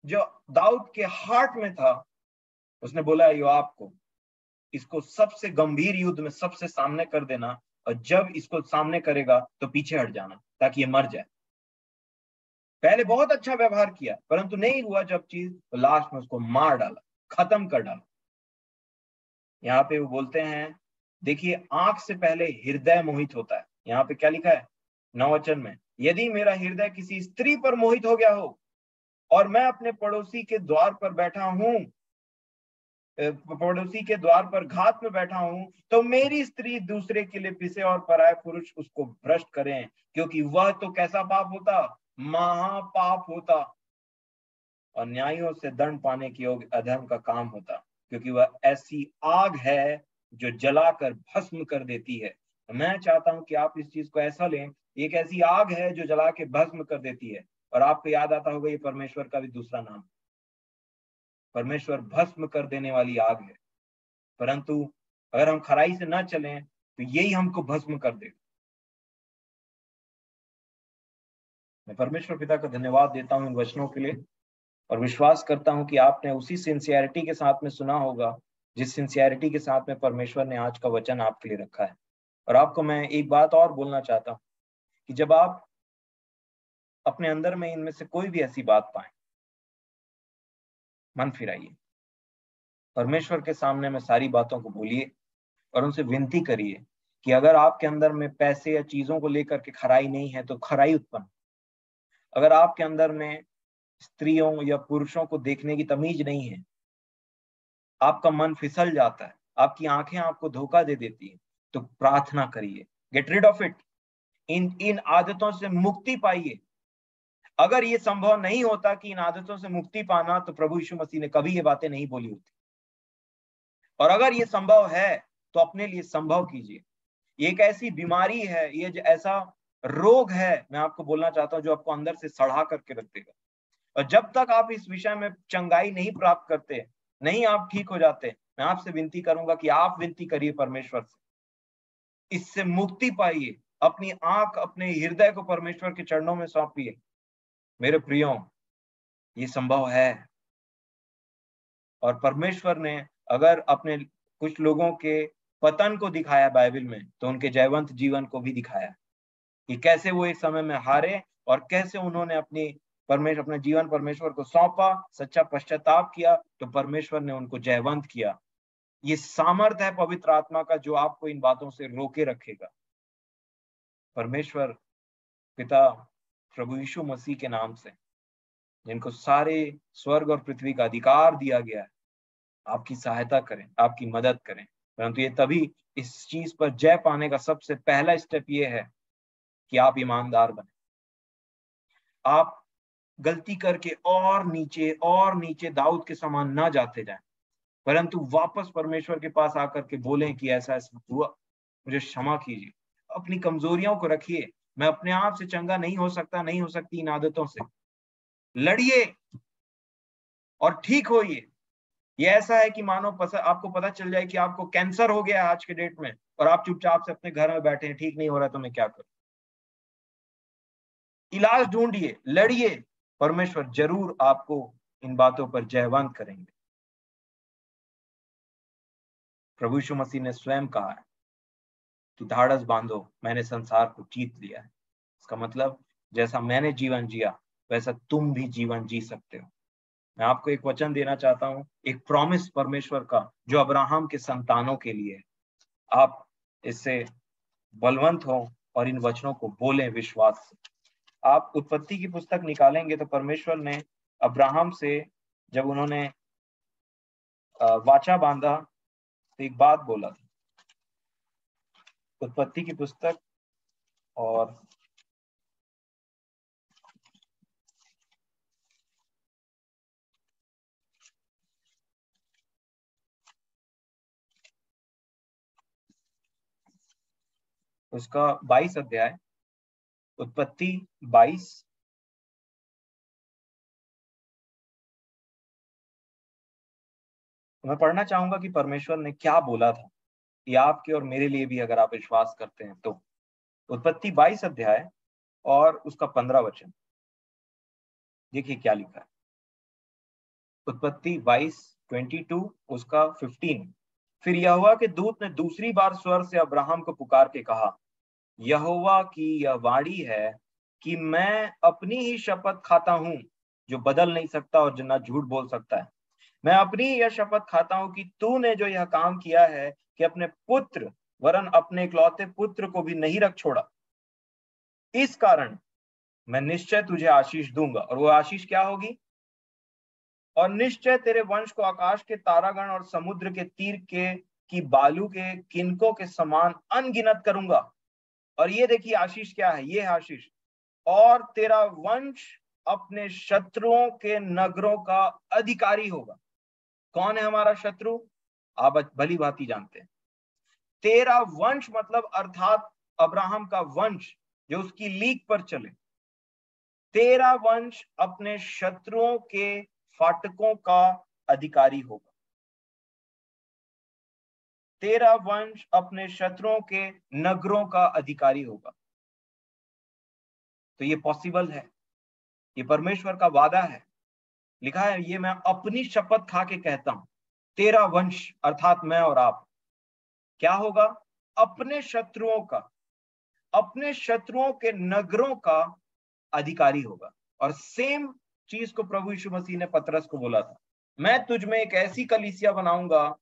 S1: जो दाऊद के हार्ट में था, उसने बोला योआब को, इसको सबसे गंभीर युद्ध में सबसे सामने कर देना, और जब इसको सामने करेगा तो पीछे हट जाना ताकि ये मर जाए। पहले बहुत अच्छा व्यवहार किया, परंतु नहीं हुआ जब चीज, तो लास्ट में उसको मार डाला, खत्म कर डाला। यहाँ पे वो बोलते हैं, देखिए आंख से पहले हृदय मोहित होता है। यहाँ पे क्या लिखा है 9 वचन में? यदि मेरा हृदय किसी स्त्री पर मोहित हो गया हो और मैं अपने पड़ोसी के द्वार पर बैठा हूं, पड़ोसी के द्वार पर घात में बैठा हूं, तो मेरी स्त्री दूसरे के लिए पिसे और पराये पुरुष उसको भ्रष्ट करें, क्योंकि वह तो कैसा पाप होता? महापाप होता, और न्यायों से दंड पाने के योग्य अधर्म का काम होता, क्योंकि वह ऐसी आग है जो जलाकर भस्म कर देती है। मैं चाहता हूं कि आप इस चीज को ऐसा लें, एक ऐसी आग है जो जला के भस्म कर देती है। और आपको याद आता होगा ये परमेश्वर का भी दूसरा नाम, परमेश्वर भस्म कर देने वाली आग है। परंतु अगर हम खराई से ना चलें तो यही हमको भस्म कर देगा। मैं परमेश्वर पिता का धन्यवाद देता हूं इन वचनों के लिए, और विश्वास करता हूं कि आपने उसी सिंसियरिटी के साथ में सुना होगा जिस सिंसियरिटी के साथ में परमेश्वर ने आज का वचन आपके लिए रखा है। और आपको मैं एक बात और बोलना चाहता हूं कि जब आप अपने अंदर में इनमें से कोई भी ऐसी बात पाए, मन फिराइए, परमेश्वर के सामने में सारी बातों को बोलिए और उनसे विनती करिए कि अगर आपके अंदर में पैसे या चीजों को लेकर के खराई नहीं है तो खराई उत्पन्न। अगर आपके अंदर में स्त्रियों या पुरुषों को देखने की तमीज नहीं है, आपका मन फिसल जाता है, आपकी आंखें आपको धोखा दे देती है, तो प्रार्थना करिए, गेट रिड ऑफ इट। इन आदतों से मुक्ति पाइए। अगर ये संभव नहीं होता कि इन आदतों से मुक्ति पाना, तो प्रभु यीशु मसीह ने कभी ये बातें नहीं बोली होती। और अगर ये संभव है तो अपने लिए संभव कीजिए। ये एक ऐसी बीमारी है, ये जो ऐसा रोग है, मैं आपको बोलना चाहता हूं, जो आपको अंदर से सड़ा करके रख देगा। और जब तक आप इस विषय में चंगाई नहीं प्राप्त करते, नहीं आप ठीक हो जाते, मैं आपसे विनती करूंगा कि आप विनती करिए परमेश्वर से, इससे मुक्ति पाइए, अपनी आंख अपने हृदय को परमेश्वर के चरणों में सौंपिए। मेरे प्रियो, ये संभव है और परमेश्वर ने अगर अपने कुछ लोगों के पतन को दिखाया बाइबल में, तो उनके जयवंत जीवन को भी दिखाया कि कैसे वो एक समय में हारे और कैसे उन्होंने अपना जीवन परमेश्वर को सौंपा, सच्चा पश्चाताप किया, तो परमेश्वर ने उनको जयवंत किया। ये सामर्थ है पवित्र आत्मा का जो आपको इन बातों से रोके रखेगा। परमेश्वर पिता प्रभु यीशु मसीह के नाम से, जिनको सारे स्वर्ग और पृथ्वी का अधिकार दिया गया है, आपकी सहायता करें, आपकी मदद करें। परंतु ये तभी इस चीज पर जय पाने का सबसे पहला स्टेप ये है कि आप ईमानदार बने। आप गलती करके और नीचे दाऊद के समान ना जाते जाएं, परंतु वापस परमेश्वर के पास आकर के बोलें कि ऐसा ऐसा हुआ, मुझे क्षमा कीजिए। अपनी कमजोरियों को रखिए। मैं अपने आप से चंगा नहीं हो सकता, नहीं हो सकती इन आदतों से। लड़िए और ठीक होइए। ये ऐसा है कि मानो आपको पता चल जाए कि आपको कैंसर हो गया है आज के डेट में, और आप चुपचाप से अपने घर में बैठे हैं, ठीक नहीं हो रहा तो मैं क्या करूं। इलाज ढूंढिए, लड़िए। परमेश्वर जरूर आपको इन बातों पर जयवंत करेंगे। प्रभु यीशु मसीह ने स्वयं कहा है कि धाड़स बांधो, मैंने संसार को जीत लिया है। इसका मतलब जैसा मैंने जीवन जिया वैसा तुम भी जीवन जी सकते हो। मैं आपको एक वचन देना चाहता हूं, एक प्रॉमिस परमेश्वर का जो अब्राहम के संतानों के लिए है। आप इससे बलवंत हो और इन वचनों को बोलें विश्वास से। आप उत्पत्ति की पुस्तक निकालेंगे तो परमेश्वर ने अब्राहम से, जब उन्होंने वाचा बांधा, तो एक बात बोला था। उत्पत्ति की पुस्तक और उसका 22 अध्याय, उत्पत्ति 22, मैं पढ़ना चाहूंगा कि परमेश्वर ने क्या बोला था, ये आपके और मेरे लिए भी अगर आप विश्वास करते हैं तो। उत्पत्ति 22 अध्याय और उसका 15 वचन, देखिए क्या लिखा है। उत्पत्ति 22, उसका 15। फिर यहोवा के दूत ने दूसरी बार स्वर से अब्राहम को पुकार के कहा, यहोवा की यह वाणी है कि मैं अपनी ही शपथ खाता हूं, जो बदल नहीं सकता और जो ना झूठ बोल सकता है। मैं अपनी यह शपथ खाता हूं कि तूने जो यह काम किया है कि अपने पुत्र वरन अपने इकलौते पुत्र को भी नहीं रख छोड़ा, इस कारण मैं निश्चय तुझे आशीष दूंगा। और वो आशीष क्या होगी? और निश्चय तेरे वंश को आकाश के तारागण और समुद्र के तीर के की बालू के किनकों के समान अनगिनत करूंगा। और ये देखिए आशीष क्या है, ये आशीष, और तेरा वंश अपने शत्रुओं के नगरों का अधिकारी होगा। कौन है हमारा शत्रु? आप भली भांति जानते हैं। तेरा वंश मतलब अर्थात अब्राहम का वंश जो उसकी लीक पर चले। तेरा वंश अपने शत्रुओं के फाटकों का अधिकारी होगा। तेरा वंश अपने शत्रुओं के नगरों का अधिकारी होगा। तो ये पॉसिबल है, ये परमेश्वर का वादा है। लिखा है, ये मैं अपनी शपथ खा के कहता हूं, तेरा वंश अर्थात मैं और आप क्या होगा? अपने शत्रुओं का, अपने शत्रुओं के नगरों का अधिकारी होगा। और सेम चीज को प्रभु यीशु मसीह ने पतरस को बोला था, मैं तुझ में एक ऐसी कलीसिया बनाऊंगा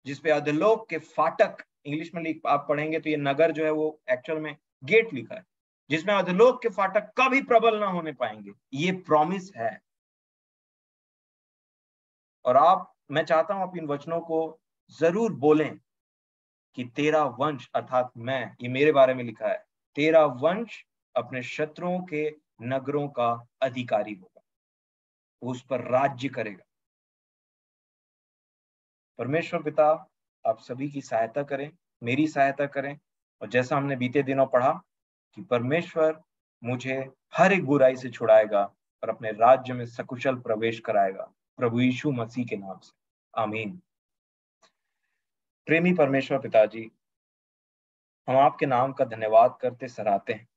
S1: जिसपे अधोलोक के फाटक, इंग्लिश में आप पढ़ेंगे तो ये नगर जो है वो एक्चुअल में गेट लिखा है, जिसमें अधोलोक के फाटक कभी प्रबल ना होने पाएंगे। ये प्रॉमिस है। और मैं चाहता हूं आप इन वचनों को जरूर बोलें कि तेरा वंश अर्थात मैं, ये मेरे बारे में लिखा है, तेरा वंश अपने शत्रुओं के नगरों का अधिकारी होगा, उस पर राज्य करेगा। परमेश्वर पिता आप सभी की सहायता करें, मेरी सहायता करें। और जैसा हमने बीते दिनों पढ़ा कि परमेश्वर मुझे हर एक बुराई से छुड़ाएगा और अपने राज्य में सकुशल प्रवेश कराएगा, प्रभु यीशु मसीह के नाम से, आमीन। प्रेमी परमेश्वर पिताजी, हम आपके नाम का धन्यवाद करते सराहते हैं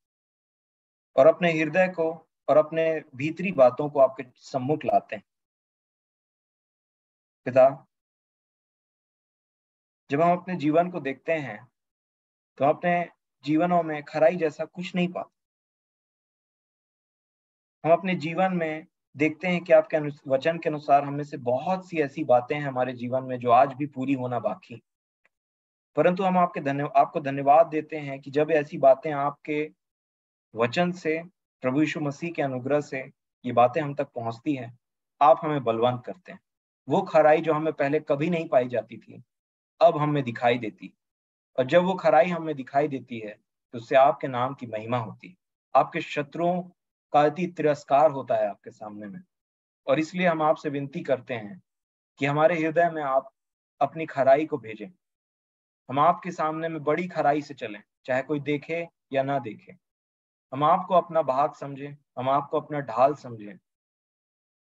S1: और अपने हृदय को और अपने भीतरी बातों को आपके सम्मुख लाते हैं। पिता, जब हम अपने जीवन को देखते हैं तो अपने जीवनों में खराई जैसा कुछ नहीं पाते। हम अपने जीवन में देखते हैं कि आपके वचन के अनुसार हम में से बहुत सी ऐसी बातें हैं हमारे जीवन में जो आज भी पूरी होना बाकी, परंतु हम आपको धन्यवाद देते हैं कि जब ऐसी बातें आपके वचन से, प्रभु यीशु मसीह के अनुग्रह से ये बातें हम तक पहुंचती है, आप हमें बलवंत करते हैं। वो खराई जो हमें पहले कभी नहीं पाई जाती थी, अब हमें दिखाई देती, और जब वो खराई हमें दिखाई देती है तो उससे आपके नाम की महिमा होती है। आपके शत्रुओं का अति तिरस्कार होता है आपके सामने में, और इसलिए हम आपसे विनती करते हैं कि हमारे हृदय में आप अपनी खराई को भेजें। हम आपके सामने में बड़ी खराई से चलें, चाहे कोई देखे या ना देखे। हम आपको अपना भाग समझें, हम आपको अपना ढाल समझें,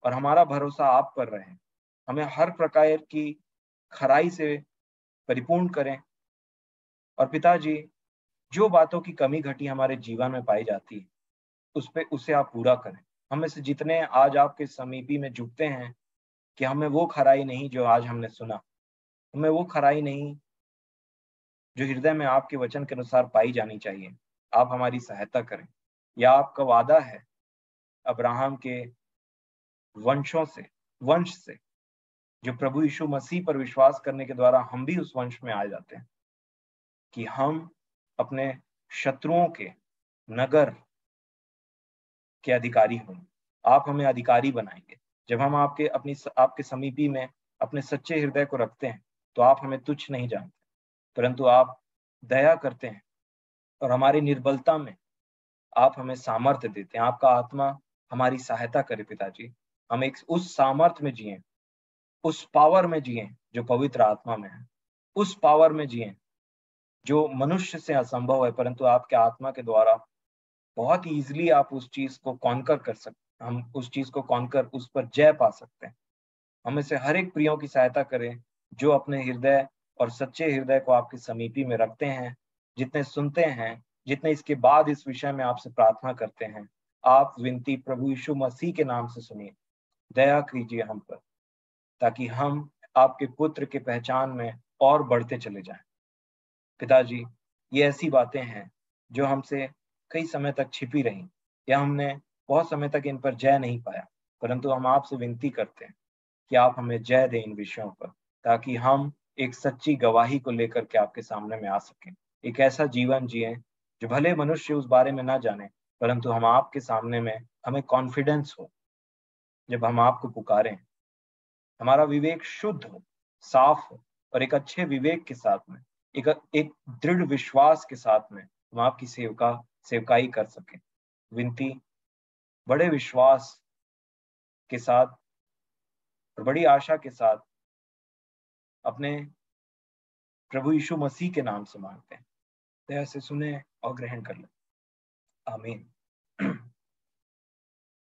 S1: और हमारा भरोसा आप पर रहे। हमें हर प्रकार की खराई से परिपूर्ण करें, और पिताजी, जो बातों की कमी घटी हमारे जीवन में पाई जाती है उसे आप पूरा करें। हमें से जितने आज आपके समीपी में झुकते हैं कि हमें वो खराई नहीं जो आज हमने सुना, हमें वो खराई नहीं जो हृदय में आपके वचन के अनुसार पाई जानी चाहिए, आप हमारी सहायता करें। या आपका वादा है अब्राहम के वंश से जो प्रभु यीशु मसीह पर विश्वास करने के द्वारा हम भी उस वंश में आ जाते हैं, कि हम अपने शत्रुओं के नगर के अधिकारी हों। आप हमें अधिकारी बनाएंगे। जब हम आपके समीपी में अपने सच्चे हृदय को रखते हैं तो आप हमें तुच्छ नहीं जानते, परंतु आप दया करते हैं, और हमारी निर्बलता में आप हमें सामर्थ्य देते हैं। आपका आत्मा हमारी सहायता करे पिताजी। हम एक उस सामर्थ्य में जिएं, उस पावर में जिएं जो पवित्र आत्मा में है, उस पावर में जिएं जो मनुष्य से असंभव है, परंतु आपके आत्मा के द्वारा बहुत ही ईजिली आप उस चीज को कॉन्कर कर सकते, हम उस चीज को कॉन्कर, उस पर जय पा सकते हैं। हमें से हर एक प्रियों की सहायता करें जो अपने हृदय और सच्चे हृदय को आपके समीपी में रखते हैं, जितने सुनते हैं, जितने इसके बाद इस विषय में आपसे प्रार्थना करते हैं। आप विनती प्रभु यीशु मसीह के नाम से सुनिए, दया कीजिए हम पर, ताकि हम आपके पुत्र के पहचान में और बढ़ते चले जाएं। पिताजी, ये ऐसी बातें हैं जो हमसे कई समय तक छिपी रही, या हमने बहुत समय तक इन पर जय नहीं पाया, परंतु हम आपसे विनती करते हैं कि आप हमें जय दें इन विषयों पर, ताकि हम एक सच्ची गवाही को लेकर के आपके सामने में आ सकें। एक ऐसा जीवन जिए जो भले मनुष्य उस बारे में ना जाने, परंतु हम आपके सामने में हमें कॉन्फिडेंस हो जब हम आपको पुकारें। हमारा विवेक शुद्ध हो, साफ हो, और एक अच्छे विवेक के साथ में, एक दृढ़ विश्वास के साथ में हम आपकी सेवकाई कर सकें। विनती बड़े विश्वास के साथ और बड़ी आशा के साथ अपने प्रभु यीशु मसीह के नाम से मांगते हैं। दया से सुने और ग्रहण कर लें। आमीन।